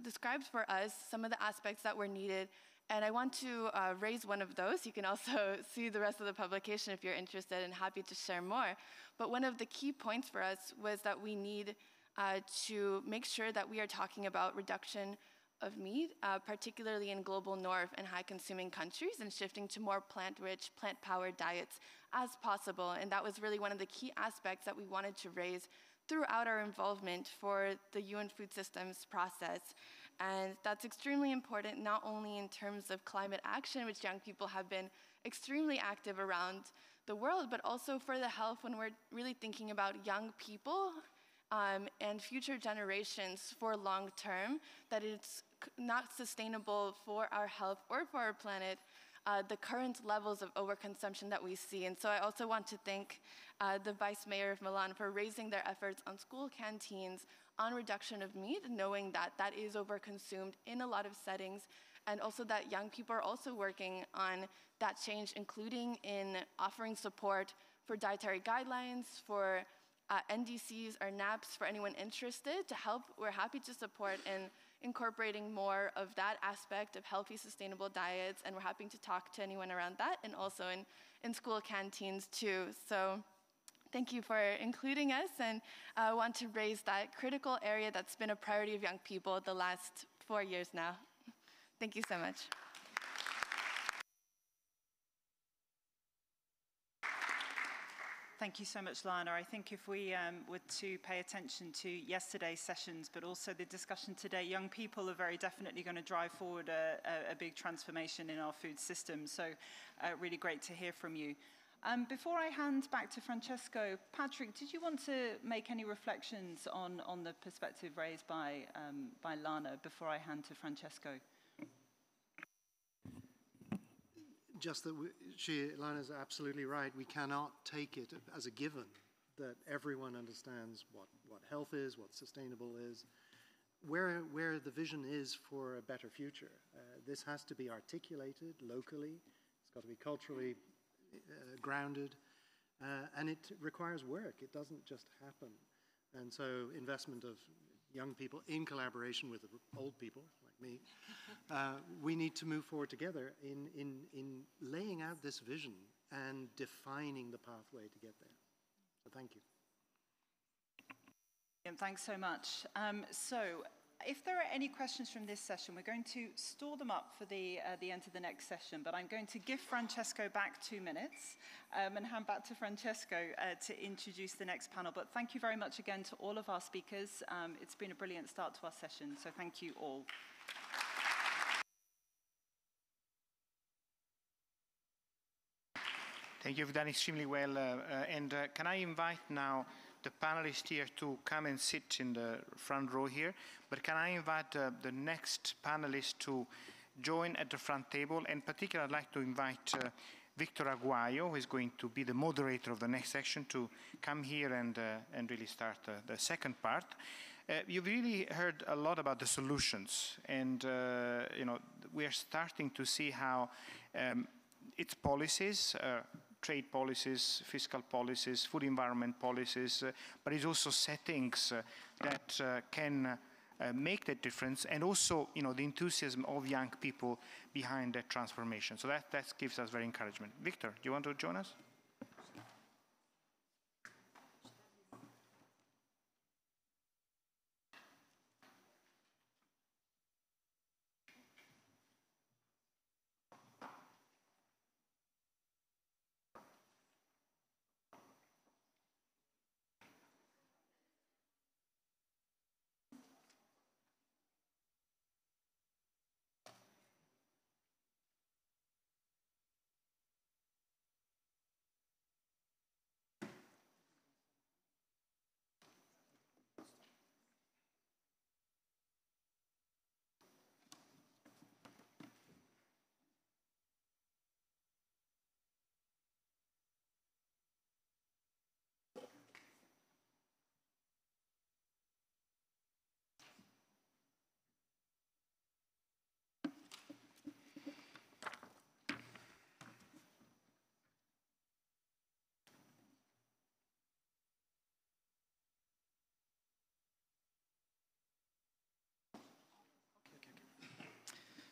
describes for us some of the aspects that were needed. And I want to raise one of those. You can also see the rest of the publication if you're interested, and happy to share more. But one of the key points for us was that we need to make sure that we are talking about reduction of meat, particularly in global north and high-consuming countries, and shifting to more plant-rich, plant-powered diets as possible. And that was really one of the key aspects that we wanted to raise throughout our involvement for the UN food systems process. And that's extremely important, not only in terms of climate action, which young people have been extremely active around the world, but also for the health when we're really thinking about young people and future generations for long term, that it's not sustainable for our health or for our planet, the current levels of overconsumption that we see. And so I also want to thank the Vice Mayor of Milan for raising their efforts on school canteens on reduction of meat, knowing that that is overconsumed in a lot of settings, and also that young people are also working on that change, including in offering support for dietary guidelines, for NDCs or NAPs for anyone interested to help. We're happy to support in incorporating more of that aspect of healthy, sustainable diets, and we're happy to talk to anyone around that, and also in school canteens too. So thank you for including us, and I want to raise that critical area that's been a priority of young people the last 4 years now. Thank you so much. Thank you so much, Lana. I think if we were to pay attention to yesterday's sessions, but also the discussion today, young people are very definitely going to drive forward a big transformation in our food system. So really great to hear from you. Before I hand back to Francesco, Patrick, did you want to make any reflections on the perspective raised by Lana before I hand to Francesco? Just that Lana's absolutely right. We cannot take it as a given that everyone understands what health is, what sustainable is, where the vision is for a better future. This has to be articulated locally. It's got to be culturally grounded, and it requires work. It doesn't just happen. And so investment of young people in collaboration with old people like me, we need to move forward together in laying out this vision and defining the pathway to get there. So thank you. And thanks so much. So if there are any questions from this session, we're going to store them up for the end of the next session, but I'm going to give Francesco back 2 minutes and hand back to Francesco to introduce the next panel. But thank you very much again to all of our speakers. It's been a brilliant start to our session, so thank you all. Thank you. You've done extremely well. And can I invite now the panelists here to come and sit in the front row here? But can I invite the next panelist to join at the front table? In particular, I'd like to invite Victor Aguayo, who is going to be the moderator of the next section, to come here and really start the second part. You've really heard a lot about the solutions, and you know, we are starting to see how its policies, trade policies, fiscal policies, food environment policies, but it's also settings that can make that difference, and also, you know, the enthusiasm of young people behind that transformation. So that gives us very encouragement. Victor, do you want to join us?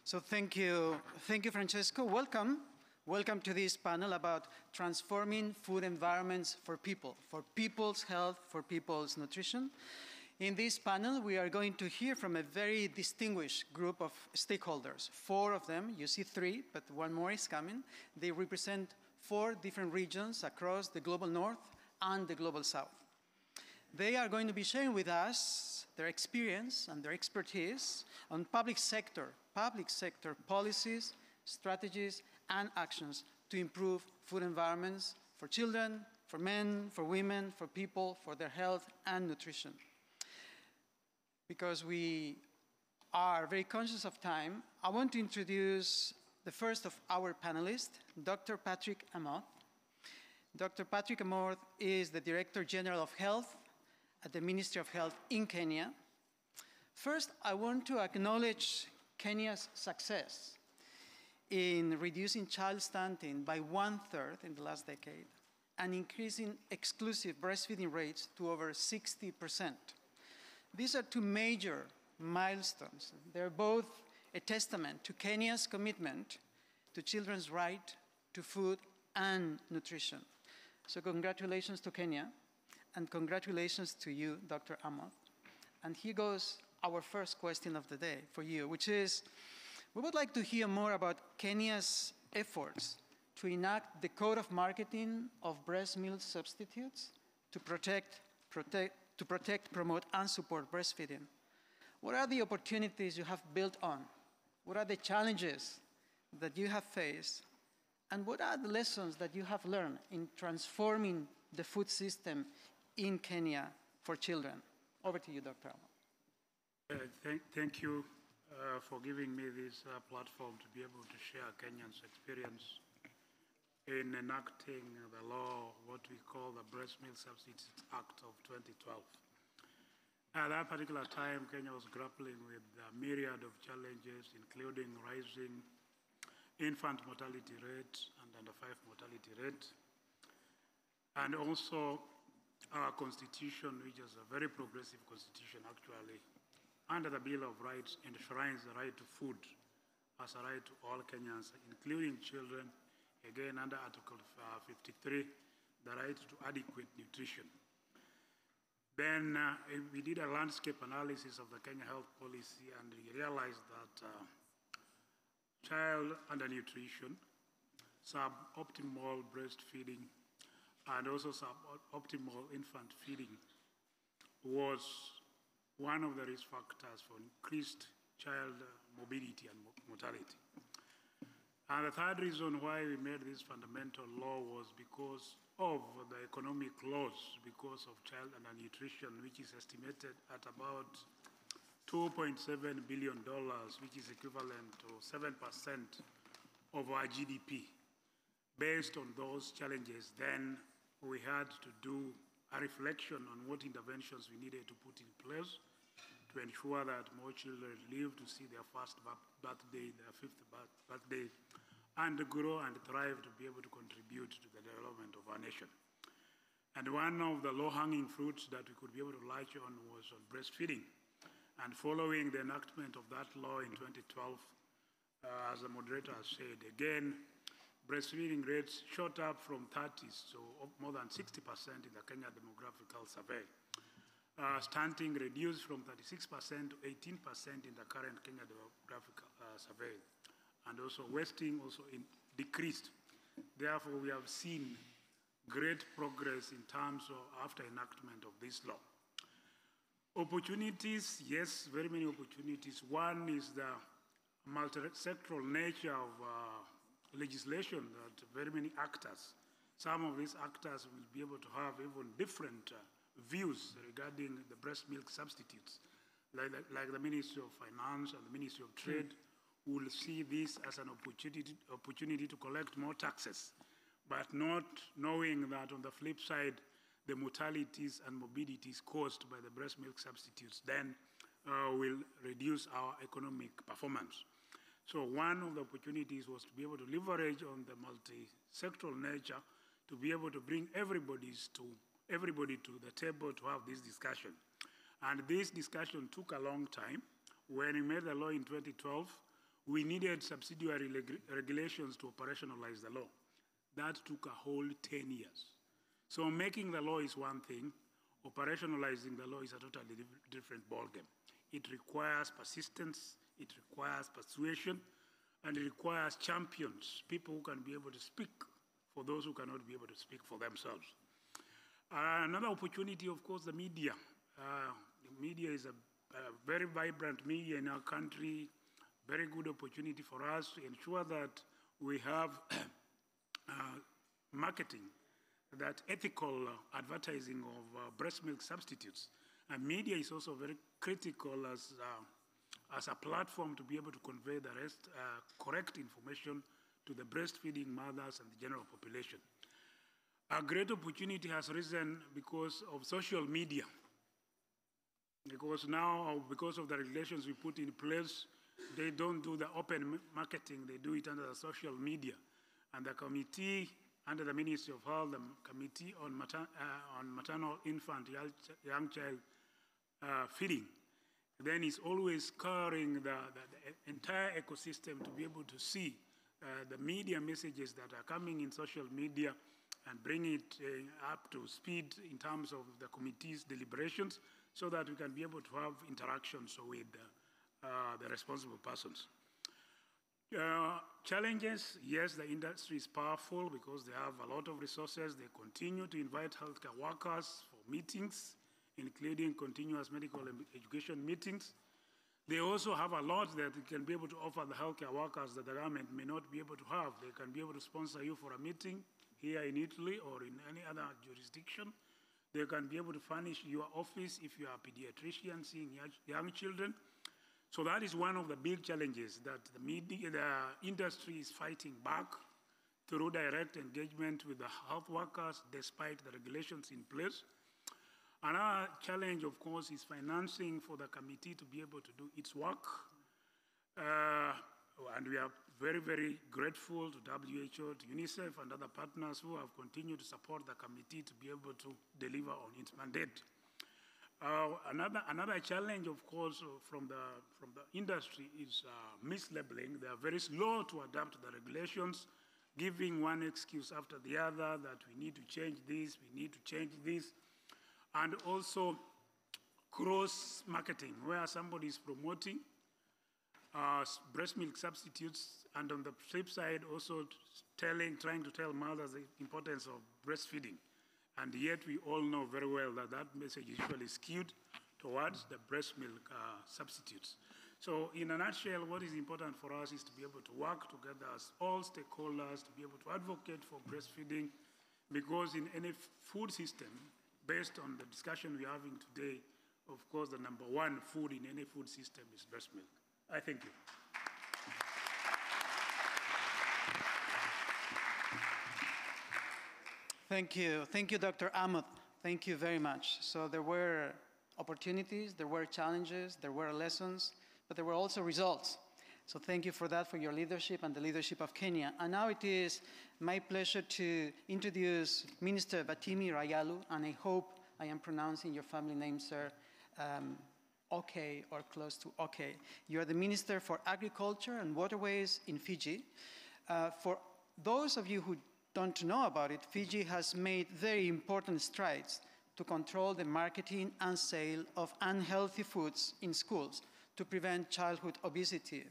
So thank you, Francesco. Welcome to this panel about transforming food environments for people, for people's health, for people's nutrition. In this panel, we are going to hear from a very distinguished group of stakeholders. 4 of them, you see 3, but 1 more is coming. They represent 4 different regions across the global north and the global south. They are going to be sharing with us their experience and their expertise on public sector policies, strategies, and actions to improve food environments for children, for men, for women, for people, for their health and nutrition. Because we are very conscious of time, I want to introduce the first of our panelists, Dr. Patrick Amoth. Dr. Patrick Amoth is the Director General of Health at the Ministry of Health in Kenya. First, I want to acknowledge Kenya's success in reducing child stunting by 1/3 in the last decade and increasing exclusive breastfeeding rates to over 60%. These are 2 major milestones. They're both a testament to Kenya's commitment to children's right to food and nutrition. So congratulations to Kenya, and congratulations to you, Dr. Amoth. And here goes our first question of the day for you, which is, we would like to hear more about Kenya's efforts to enact the Code of Marketing of breast milk substitutes to protect, promote, and support breastfeeding. What are the opportunities you have built on? What are the challenges that you have faced? And what are the lessons that you have learned in transforming the food system in Kenya for children? Over to you, Dr. Amoth. Thank you for giving me this platform to be able to share Kenyans' experience in enacting the law, what we call the Breast Milk Substitutes Act of 2012. At that particular time, Kenya was grappling with a myriad of challenges, including rising infant mortality rate and under-5 mortality rate, and also our constitution, which is a very progressive constitution actually, under the Bill of Rights enshrines the right to food as a right to all Kenyans, including children, again under Article 53, the right to adequate nutrition. Then we did a landscape analysis of the Kenya health policy, and we realized that child undernutrition, suboptimal breastfeeding, and also suboptimal infant feeding was one of the risk factors for increased child morbidity and mortality. And the 3rd reason why we made this fundamental law was because of the economic loss because of child undernutrition, which is estimated at about $2.7 billion, which is equivalent to 7% of our GDP. based on those challenges, then we had to do a reflection on what interventions we needed to put in place to ensure that more children live to see their first birthday, their fifth birthday, and grow and thrive to be able to contribute to the development of our nation. And one of the low-hanging fruits that we could be able to latch on was on breastfeeding. And following the enactment of that law in 2012, as the moderator has said, again, breastfeeding rates shot up from 30s to more than 60% in the Kenya Demographical Survey. Stunting reduced from 36% to 18% in the current Kenya Demographic Survey. And also wasting also decreased. Therefore, we have seen great progress in terms of after enactment of this law. Opportunities, yes, very many opportunities. One is the multi-sectoral nature of legislation that very many actors, some of these actors will be able to have even different views regarding the breast milk substitutes, like the Ministry of Finance and the Ministry of Trade will see this as an opportunity to collect more taxes, but not knowing that on the flip side, the mortalities and morbidities caused by the breast milk substitutes then will reduce our economic performance. So one of the opportunities was to be able to leverage on the multi-sectoral nature to be able to bring everybody to the table to have this discussion. And this discussion took a long time. When we made the law in 2012, we needed subsidiary regulations to operationalize the law. That took a whole 10 years. So making the law is one thing, operationalizing the law is a totally different ballgame. It requires persistence, it requires persuasion, and it requires champions, people who can be able to speak for those who cannot be able to speak for themselves. Another opportunity, of course, the media. The media is a very vibrant media in our country, very good opportunity for us to ensure that we have marketing, that ethical advertising of breast milk substitutes. And media is also very critical as a platform to be able to convey the correct information to the breastfeeding mothers and the general population. A great opportunity has risen because of social media. Because now, because of the regulations we put in place, they don't do the open marketing, they do it under the social media. And the committee under the Ministry of Health, the Committee on Maternal, Infant, Young Child Feeding, then is always scouring the entire ecosystem to be able to see the media messages that are coming in social media and bring it up to speed in terms of the committee's deliberations so that we can be able to have interactions with the responsible persons. Challenges, yes, the industry is powerful because they have a lot of resources. They continue to invite healthcare workers for meetings, including continuous medical education meetings. They also have a lot that they can be able to offer the healthcare workers that the government may not be able to have. They can be able to sponsor you for a meeting here in Italy or in any other jurisdiction. They can be able to furnish your office if you are a pediatrician seeing young children. So that is one of the big challenges that the industry is fighting back through direct engagement with the health workers despite the regulations in place. Another challenge, of course, is financing for the committee to be able to do its work. And we are very, very grateful to WHO, to UNICEF, and other partners who have continued to support the committee to be able to deliver on its mandate. Another challenge, of course, from the industry is mislabeling. They are very slow to adapt to the regulations, giving one excuse after the other that we need to change this, we need to change this. And also cross-marketing, where somebody is promoting breast milk substitutes, and on the flip side, also trying to tell mothers the importance of breastfeeding. And yet we all know very well that that message is usually skewed towards the breast milk substitutes. So in a nutshell, what is important for us is to be able to work together as all stakeholders to be able to advocate for breastfeeding, because in any food system, based on the discussion we're having today, of course, the number one food in any food system is breast milk. I thank you. Thank you. Thank you, Dr. Ahmed. Thank you very much. So there were opportunities, there were challenges, there were lessons, but there were also results. So thank you for that, for your leadership and the leadership of Kenya. And now it is my pleasure to introduce Minister Batimi Rayalu, and I hope I am pronouncing your family name, sir, okay or close to okay. You are the Minister for Agriculture and Waterways in Fiji. For those of you who don't know about it, Fiji has made very important strides to control the marketing and sale of unhealthy foods in schools to prevent childhood obesity.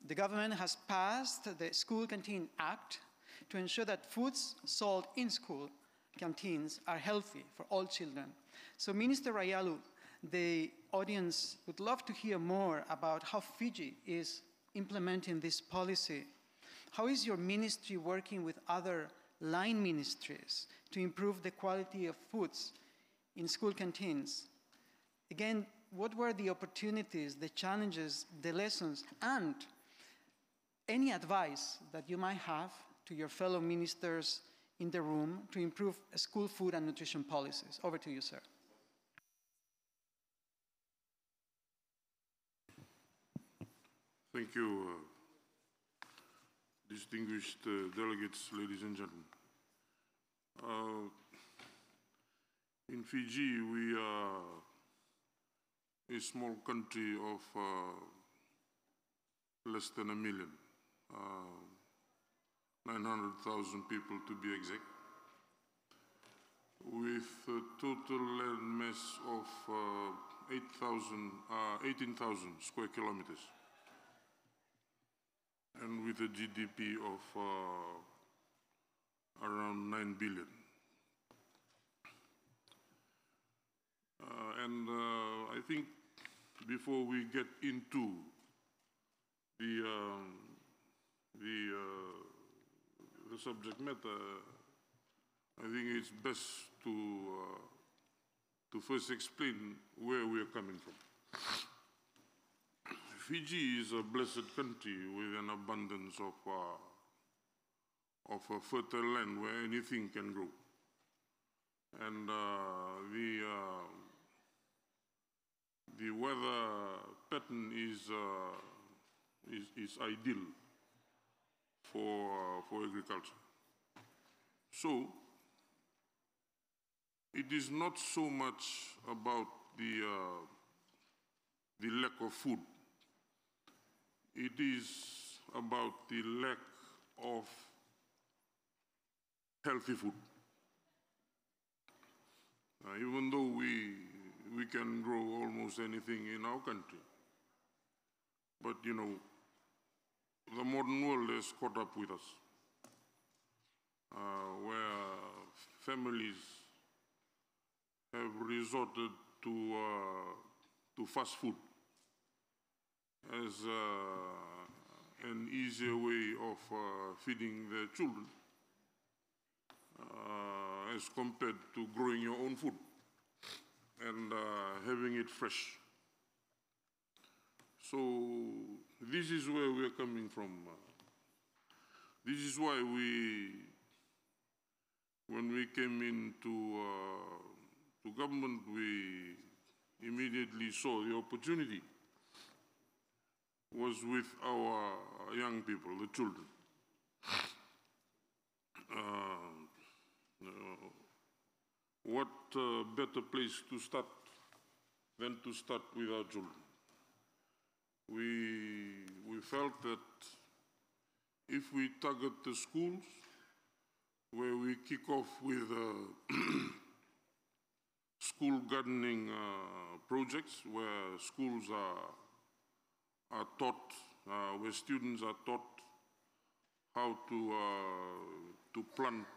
The government has passed the School Canteen Act to ensure that foods sold in school canteens are healthy for all children. So Minister Rayalu, the audience would love to hear more about how Fiji is implementing this policy. How is your ministry working with other line ministries to improve the quality of foods in school canteens? Again, what were the opportunities, the challenges, the lessons, and any advice that you might have to your fellow ministers in the room to improve school food and nutrition policies? Over to you, sir. Thank you, distinguished delegates, ladies and gentlemen. In Fiji, we are a small country of less than 1 million, 900,000 people to be exact, with a total land mass of 18,000 square kilometers, and with a GDP of around 9 billion. I think before we get into the subject matter, I think it's best to first explain where we are coming from. Fiji is a blessed country with an abundance of a fertile land where anything can grow. And the weather pattern is ideal for agriculture. So it is not so much about the lack of food. It is about the lack of healthy food. Even though we can grow almost anything in our country, but you know, the modern world has caught up with us, where families have resorted to fast food as an easier way of feeding their children, as compared to growing your own food and having it fresh. So this is where we are coming from. This is why when we came into to government, we immediately saw the opportunity was with our young people, the children. What better place to start than to start with our children? We felt that if we target the schools, where we kick off with school gardening projects, where schools are taught, where students are taught how to plant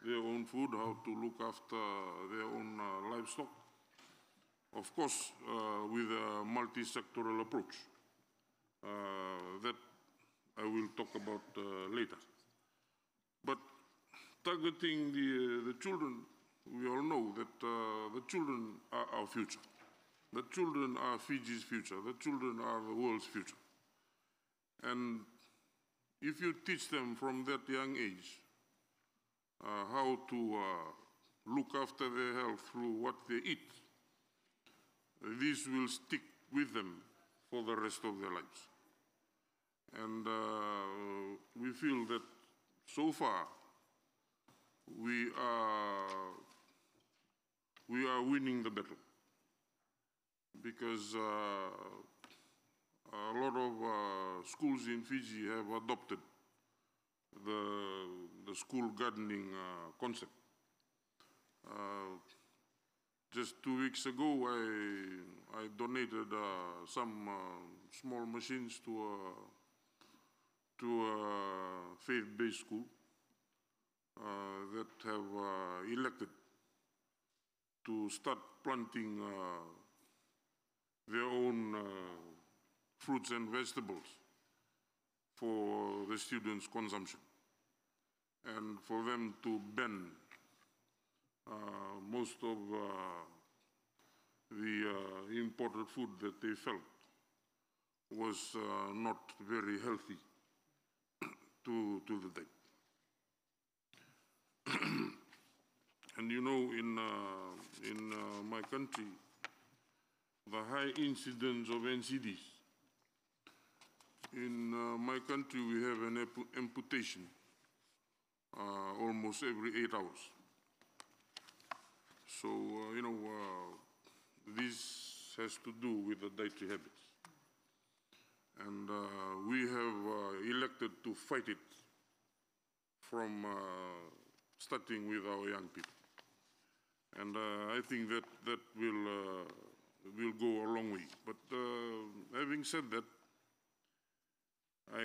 their own food, how to look after their own livestock. Of course, with a multi-sectoral approach that I will talk about later. But targeting the children, we all know that the children are our future. The children are Fiji's future. The children are the world's future. And if you teach them from that young age how to look after their health through what they eat, this will stick with them for the rest of their lives. And we feel that so far we are winning the battle, because a lot of schools in Fiji have adopted the school gardening concept. Just 2 weeks ago, I donated some small machines to a faith-based school that have elected to start planting their own fruits and vegetables for the students' consumption, and for them to ban most of the imported food that they felt was not very healthy to the day. And you know, in my country, the high incidence of NCDs. In my country, we have an amputation almost every 8 hours. So, you know, this has to do with the dietary habits. And we have elected to fight it from starting with our young people. And I think that will go a long way. But having said that, I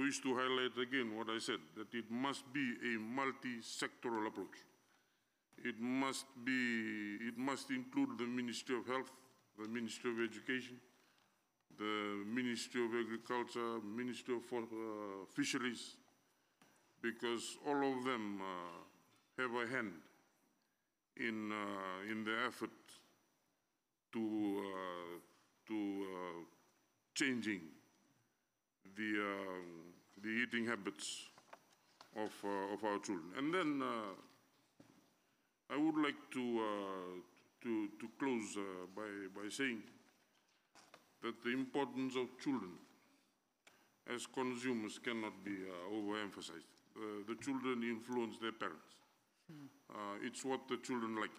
wish to highlight again what I said, that it must be a multi-sectoral approach. It must include the Ministry of Health, the Ministry of Education, the Ministry of Agriculture, Ministry of Fisheries, because all of them have a hand in the effort to changing the eating habits of our children. And then I would like to close by saying that the importance of children as consumers cannot be overemphasized. The children influence their parents. It's what the children like.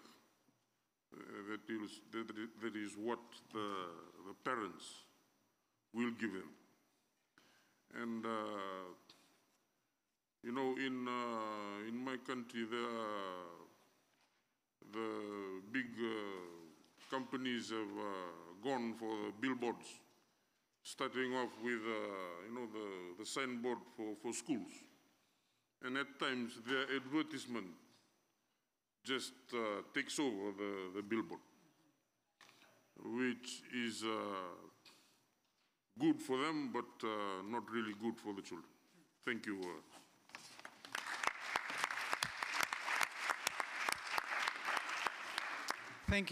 That is what the parents will give them. And you know, in my country, the big companies have gone for billboards, starting off with you know, the signboard for schools. And at times their advertisement just takes over the billboard, which is good for them, but not really good for the children. Thank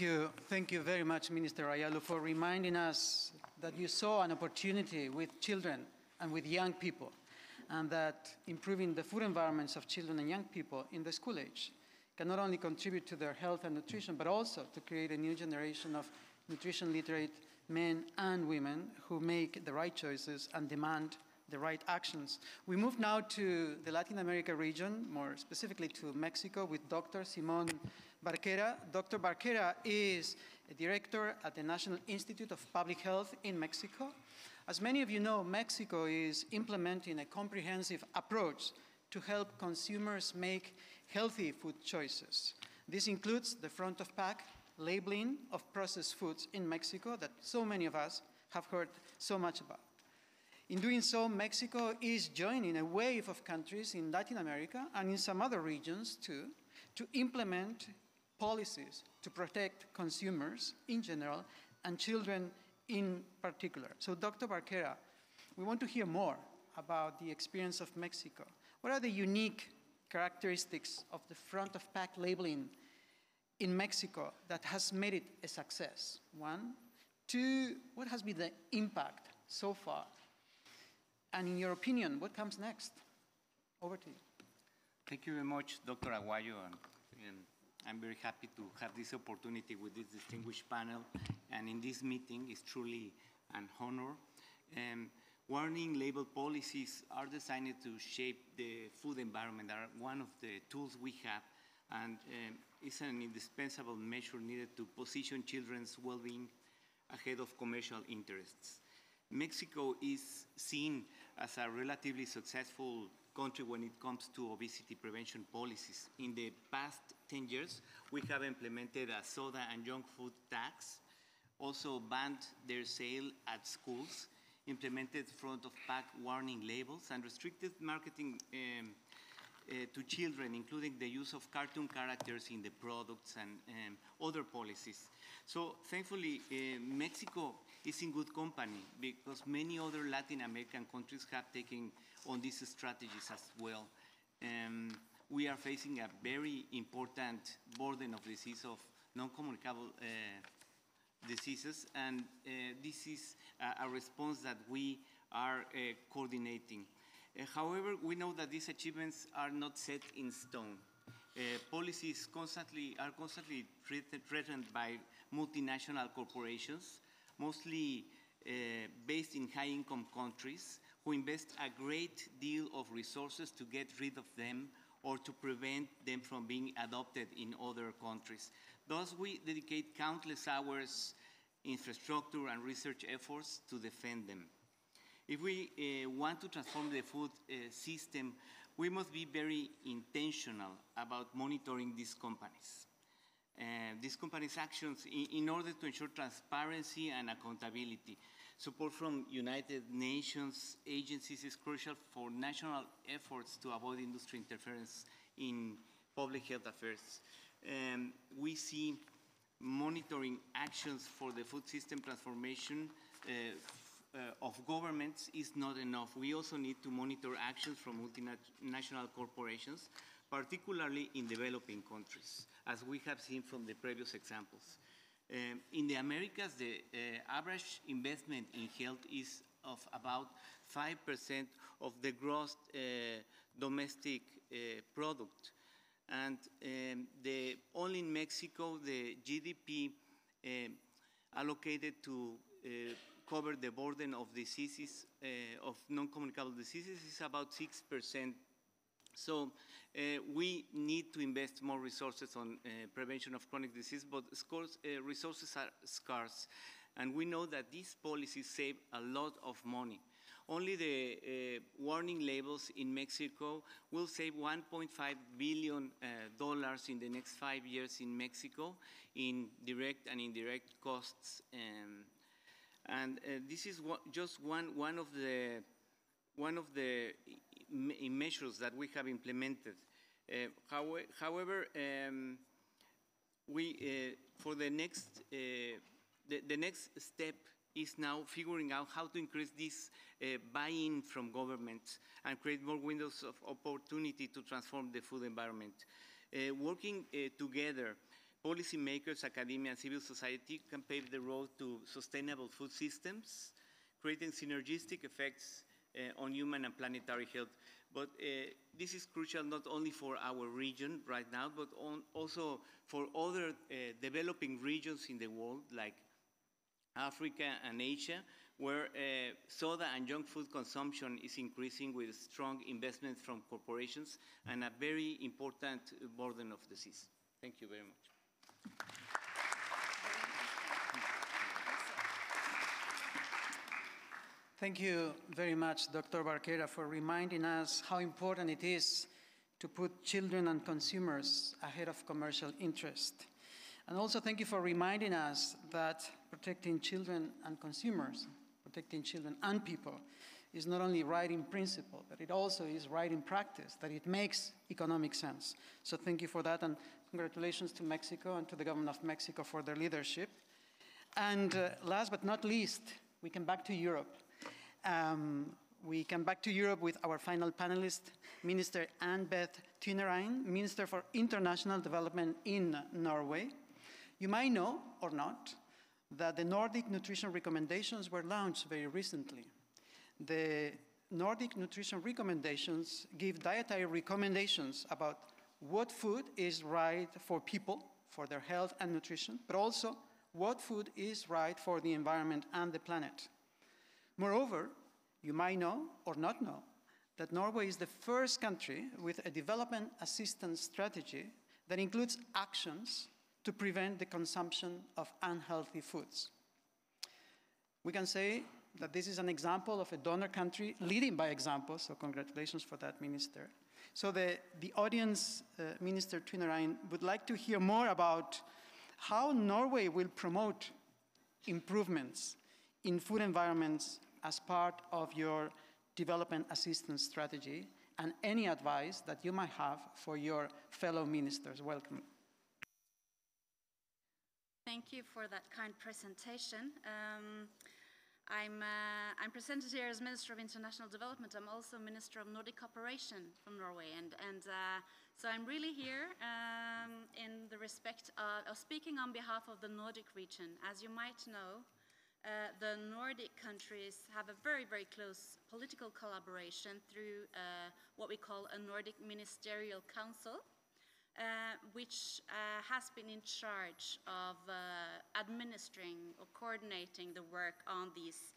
you. Thank you very much, Minister Ayalu, for reminding us that you saw an opportunity with children and with young people, and that improving the food environments of children and young people in the school age can not only contribute to their health and nutrition, but also to create a new generation of nutrition literate men and women who make the right choices and demand the right actions. We move now to the Latin America region, more specifically to Mexico, with Dr. Simón Barquera. Dr. Barquera is a director at the National Institute of Public Health in Mexico. As many of you know, Mexico is implementing a comprehensive approach to help consumers make healthy food choices. This includes the front-of-pack labeling of processed foods in Mexico that so many of us have heard so much about. In doing so, Mexico is joining a wave of countries in Latin America and in some other regions too, to implement policies to protect consumers in general and children in particular. So Dr. Barquera, we want to hear more about the experience of Mexico. What are the unique characteristics of the front-of-pack labeling in Mexico that has made it a success? One. Two, what has been the impact so far? And in your opinion, what comes next? Over to you. Thank you very much, Dr. Aguayo, and I'm very happy to have this opportunity with this distinguished panel. And in this meeting, it's truly an honor. Warning label policies are designed to shape the food environment, are one of the tools we have, and it's an indispensable measure needed to position children's well-being ahead of commercial interests. Mexico is seen as a relatively successful country when it comes to obesity prevention policies. In the past 10 years, we have implemented a soda and junk food tax, also banned their sale at schools, implemented front-of-pack warning labels, and restricted marketing to children, including the use of cartoon characters in the products and other policies. So thankfully, Mexico is in good company because many other Latin American countries have taken on these strategies as well. We are facing a very important burden of disease of non-communicable diseases, and this is a response that we are coordinating. However, we know that these achievements are not set in stone. Policies are constantly threatened by multinational corporations, mostly based in high-income countries, who invest a great deal of resources to get rid of them or to prevent them from being adopted in other countries. Thus, we dedicate countless hours, infrastructure, and research efforts to defend them. If we want to transform the food system, we must be very intentional about monitoring these companies' actions in order to ensure transparency and accountability. Support from United Nations agencies is crucial for national efforts to avoid industry interference in public health affairs. We see monitoring actions for the food system transformation of governments is not enough. We also need to monitor actions from multinational corporations, particularly in developing countries, as we have seen from the previous examples. In the Americas, the average investment in health is of about 5% of the gross domestic product. And only in Mexico, the GDP allocated to cover the burden of diseases, of non-communicable diseases, is about 6%. So we need to invest more resources on prevention of chronic disease, but resources are scarce. And we know that these policies save a lot of money. Only the warning labels in Mexico will save $1.5 billion in the next 5 years in Mexico in direct and indirect costs. And this is just one of the measures that we have implemented. However, for the next step is now figuring out how to increase this buy-in from governments and create more windows of opportunity to transform the food environment. Working together, policymakers, academia, and civil society can pave the road to sustainable food systems, creating synergistic effects on human and planetary health. But this is crucial not only for our region right now, but also for other developing regions in the world, like Africa and Asia, where soda and junk food consumption is increasing with strong investment from corporations and a very important burden of disease. Thank you very much. Thank you very much, Dr. Barquera, for reminding us how important it is to put children and consumers ahead of commercial interest. And also thank you for reminding us that protecting children and consumers, protecting children and people, is not only right in principle, but it also is right in practice, that it makes economic sense. So thank you for that, and congratulations to Mexico and to the government of Mexico for their leadership. And last but not least, we come back to Europe. We come back to Europe with our final panelist, Minister Anne-Beth Tynnerein, Minister for International Development in Norway. You might know, or not, that the Nordic nutrition recommendations were launched very recently. The Nordic nutrition recommendations give dietary recommendations about what food is right for people, for their health and nutrition, but also what food is right for the environment and the planet. Moreover, you might know or not know that Norway is the first country with a development assistance strategy that includes actions to prevent the consumption of unhealthy foods. We can say that this is an example of a donor country leading by example, so congratulations for that, Minister. So the audience, Minister Tvinnerein, would like to hear more about how Norway will promote improvements in food environments as part of your development assistance strategy, and any advice that you might have for your fellow ministers. Welcome. Thank you for that kind presentation. I'm presented here as Minister of International Development. I'm also Minister of Nordic Cooperation from Norway, and so I'm really here in the respect of speaking on behalf of the Nordic region. As you might know, the Nordic countries have a very, very close political collaboration through what we call a Nordic Ministerial Council, which has been in charge of administering or coordinating the work on these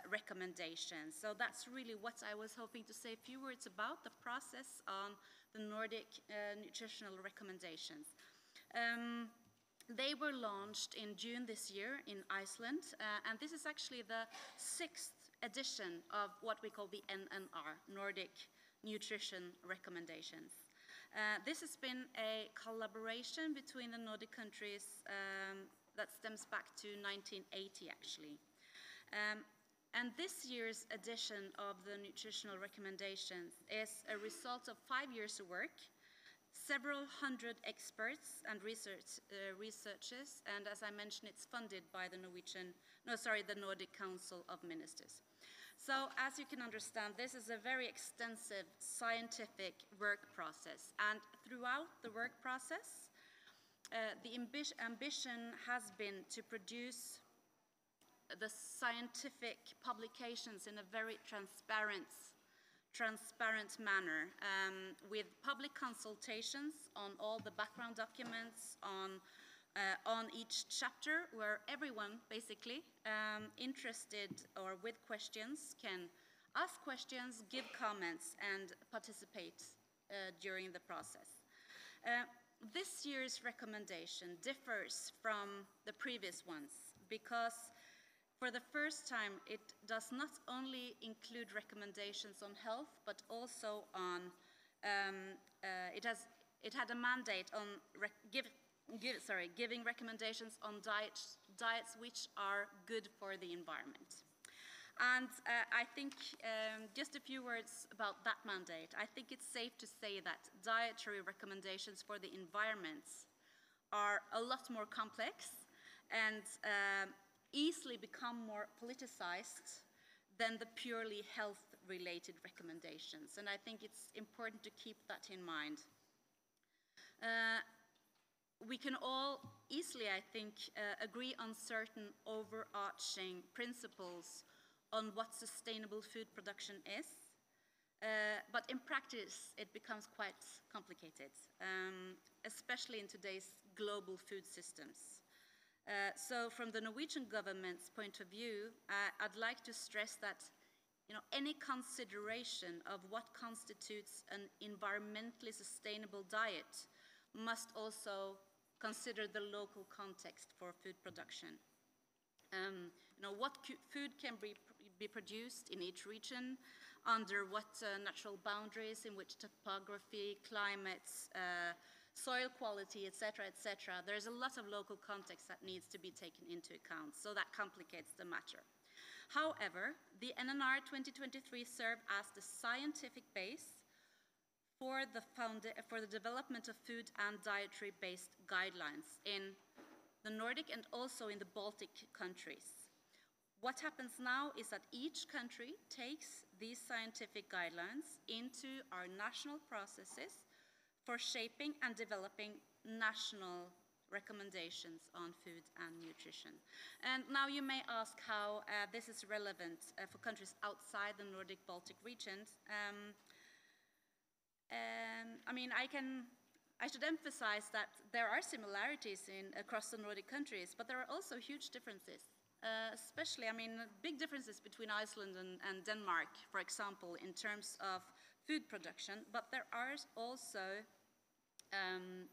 recommendations. So that's really what I was hoping to say a few words about, the process on the Nordic nutritional recommendations. They were launched in June this year in Iceland, and this is actually the 6th edition of what we call the NNR, Nordic Nutrition Recommendations. This has been a collaboration between the Nordic countries that stems back to 1980, actually. And this year's edition of the nutritional recommendations is a result of 5 years of work, several hundred experts and researchers, and as I mentioned, it's funded by the the Nordic Council of Ministers. So as you can understand, this is a very extensive scientific work process, and throughout the work process, the ambition has been to produce the scientific publications in a very transparent manner, with public consultations on all the background documents, on each chapter, where everyone basically interested or with questions can ask questions, give comments, and participate during the process. This year's recommendation differs from the previous ones because for the first time, it does not only include recommendations on health, but also on, it had a mandate on giving recommendations on diets which are good for the environment. And I think just a few words about that mandate. I think it's safe to say that dietary recommendations for the environment are a lot more complex and easily become more politicized than the purely health-related recommendations. And I think it's important to keep that in mind. We can all easily, I think, agree on certain overarching principles on what sustainable food production is, but in practice it becomes quite complicated, especially in today's global food systems. So from the Norwegian government's point of view, I'd like to stress that any consideration of what constitutes an environmentally sustainable diet must also consider the local context for food production. What food can be produced in each region, under what natural boundaries, in which topography, climates, soil quality, etc., etc. There's a lot of local context that needs to be taken into account, so that complicates the matter. However, the NNR 2023 served as the scientific base for the development of food and dietary-based guidelines in the Nordic and also in the Baltic countries. What happens now is that each country takes these scientific guidelines into our national processes for shaping and developing national recommendations on food and nutrition. And now you may ask how this is relevant for countries outside the Nordic Baltic regions. I mean, I should emphasize that there are similarities across the Nordic countries, but there are also huge differences. Especially, I mean, big differences between Iceland and Denmark, for example, in terms of food production, but there are also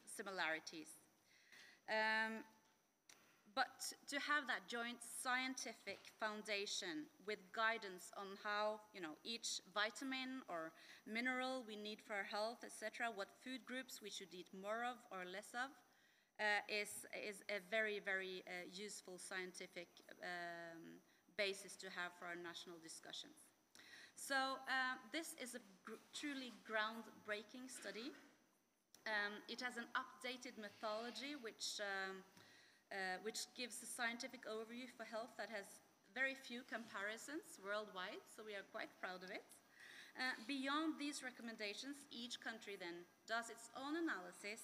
similarities. But to have that joint scientific foundation with guidance on how, each vitamin or mineral we need for our health, etc., what food groups we should eat more of or less of, is a very, very useful scientific basis to have for our national discussions. So this is a truly groundbreaking study. It has an updated methodology which gives a scientific overview for health that has very few comparisons worldwide, so we are quite proud of it. Beyond these recommendations, each country then does its own analysis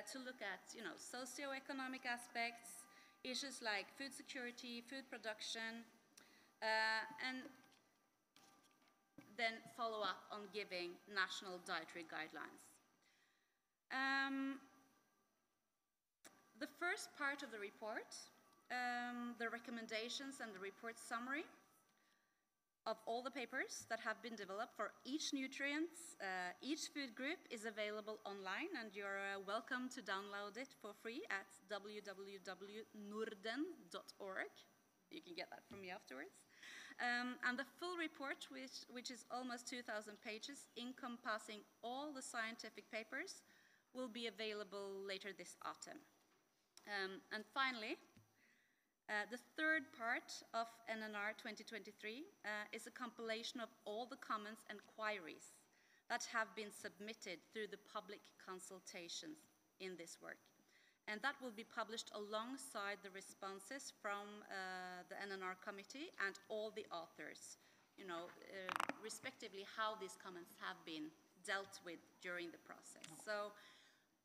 to look at, socioeconomic aspects, issues like food security, food production, and then follow up on giving national dietary guidelines. The first part of the report, the recommendations and the report summary of all the papers that have been developed for each nutrient, each food group is available online, and you're welcome to download it for free at www.norden.org. You can get that from me afterwards. And the full report, which is almost 2,000 pages, encompassing all the scientific papers, will be available later this autumn. And finally, the third part of NNR 2023 is a compilation of all the comments and queries that have been submitted through the public consultations in this work. And that will be published alongside the responses from the NNR committee and all the authors, respectively how these comments have been dealt with during the process. So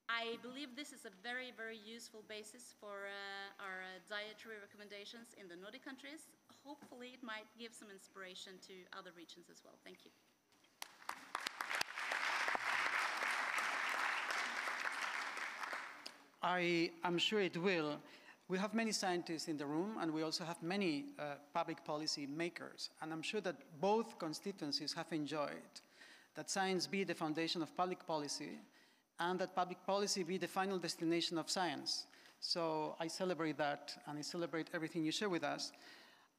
I believe this is a very, very useful basis for our dietary recommendations in the Nordic countries. Hopefully it might give some inspiration to other regions as well. Thank you. I am sure it will. We have many scientists in the room, and we also have many public policy makers. And I'm sure that both constituencies have enjoyed that science be the foundation of public policy, and that public policy be the final destination of science. So I celebrate that, and I celebrate everything you share with us.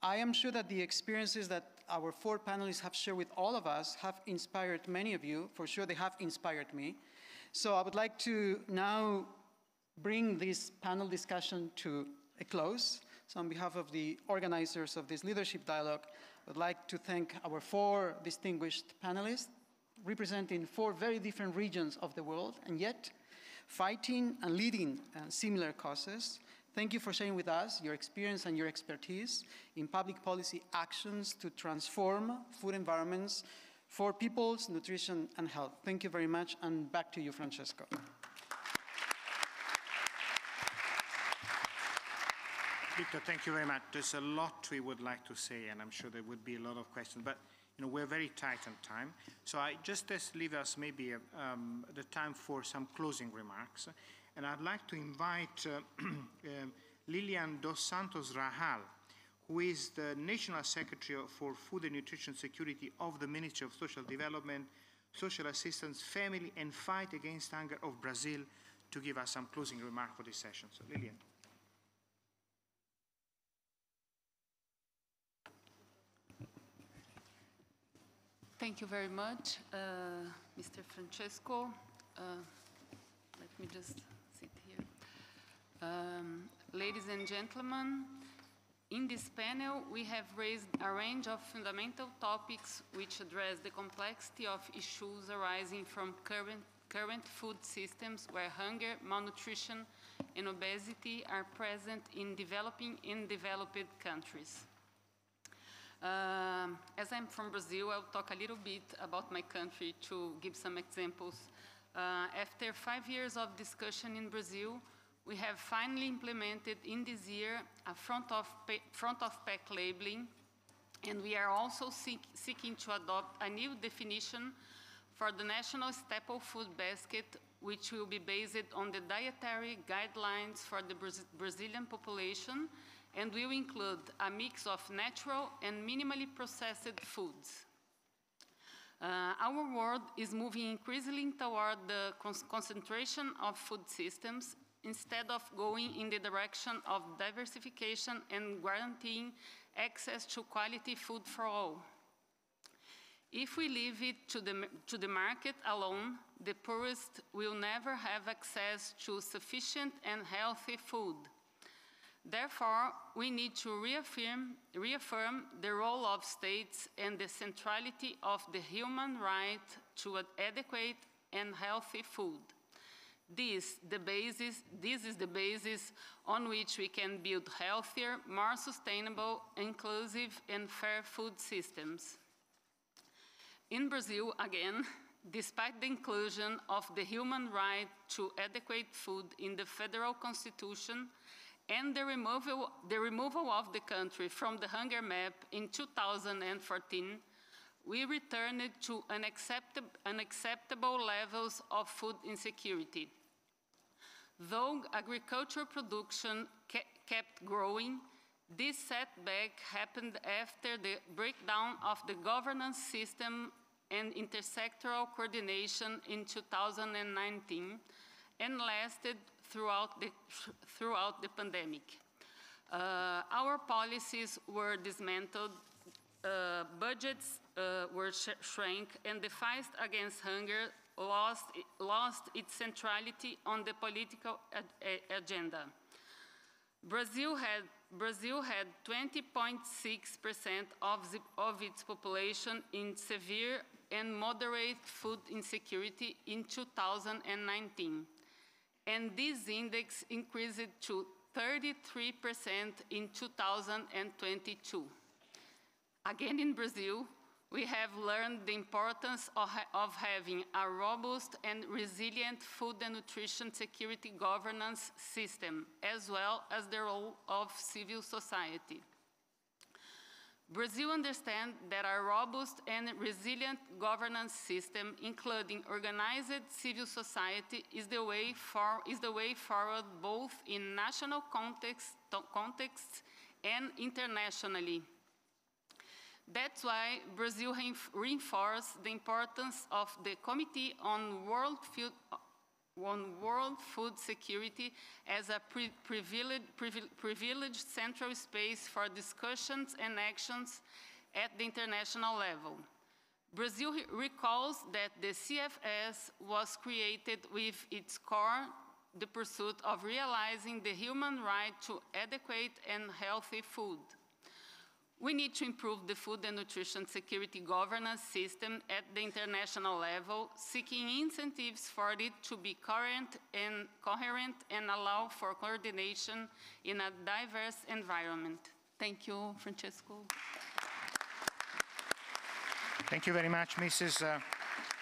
I am sure that the experiences that our four panelists have shared with all of us have inspired many of you. For sure, they have inspired me. So I would like to now bring this panel discussion to a close. So on behalf of the organizers of this leadership dialogue, I would like to thank our four distinguished panelists, representing four very different regions of the world, and yet fighting and leading similar causes. Thank you for sharing with us your experience and your expertise in public policy actions to transform food environments for people's nutrition and health. Thank you very much, and back to you, Francesco. Victor, thank you very much. There's a lot we would like to say, and I'm sure there would be a lot of questions, but we're very tight on time. So just leave us maybe the time for some closing remarks. And I'd like to invite Lilian dos Santos Rahal, who is the National Secretary for Food and Nutrition Security of the Ministry of Social Development, Social Assistance, Family and Fight Against Hunger of Brazil, to give us some closing remarks for this session. So Lilian. Thank you very much, Mr. Francesco. Let me just sit here. Ladies and gentlemen, in this panel, we have raised a range of fundamental topics which address the complexity of issues arising from current food systems where hunger, malnutrition, and obesity are present in developing and developed countries. As I'm from Brazil, I'll talk a little bit about my country to give some examples. After 5 years of discussion in Brazil, we have finally implemented in this year a front-of-pack labeling, and we are also seeking to adopt a new definition for the National Staple Food Basket, which will be based on the dietary guidelines for the Brazilian population and will include a mix of natural and minimally processed foods. Our world is moving increasingly toward the concentration of food systems instead of going in the direction of diversification and guaranteeing access to quality food for all. If we leave it to the market alone, the poorest will never have access to sufficient and healthy food. Therefore, we need to reaffirm the role of states and the centrality of the human right to adequate and healthy food. This is the basis on which we can build healthier, more sustainable, inclusive, and fair food systems. In Brazil, again, despite the inclusion of the human right to adequate food in the federal constitution, and the removal of the country from the hunger map in 2014, we returned to unacceptable levels of food insecurity. Though agricultural production kept growing, this setback happened after the breakdown of the governance system and intersectoral coordination in 2019 and lasted throughout the pandemic. Our policies were dismantled, budgets were shrank, and the fight against hunger lost its centrality on the political agenda. Brazil had 20.6% of its population in severe and moderate food insecurity in 2019. And this index increased to 33% in 2022. Again, in Brazil, we have learned the importance of having a robust and resilient food and nutrition security governance system, as well as the role of civil society. Brazil understands that a robust and resilient governance system, including organized civil society, is the way forward both in national contexts and internationally. That's why Brazil reinforced the importance of the Committee on World Food Security as a privileged central space for discussions and actions at the international level. Brazil recalls that the CFS was created with its core the pursuit of realizing the human right to adequate and healthy food. We need to improve the food and nutrition security governance system at the international level, seeking incentives for it to be coherent and allow for coordination in a diverse environment. Thank you, Francesco. Thank you very much, Mrs.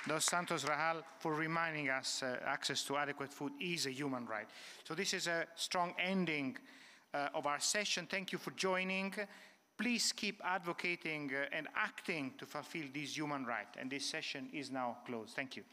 Dos Santos Rahal, for reminding us access to adequate food is a human right. So this is a strong ending of our session. Thank you for joining. Please keep advocating and acting to fulfill this human right. And this session is now closed. Thank you.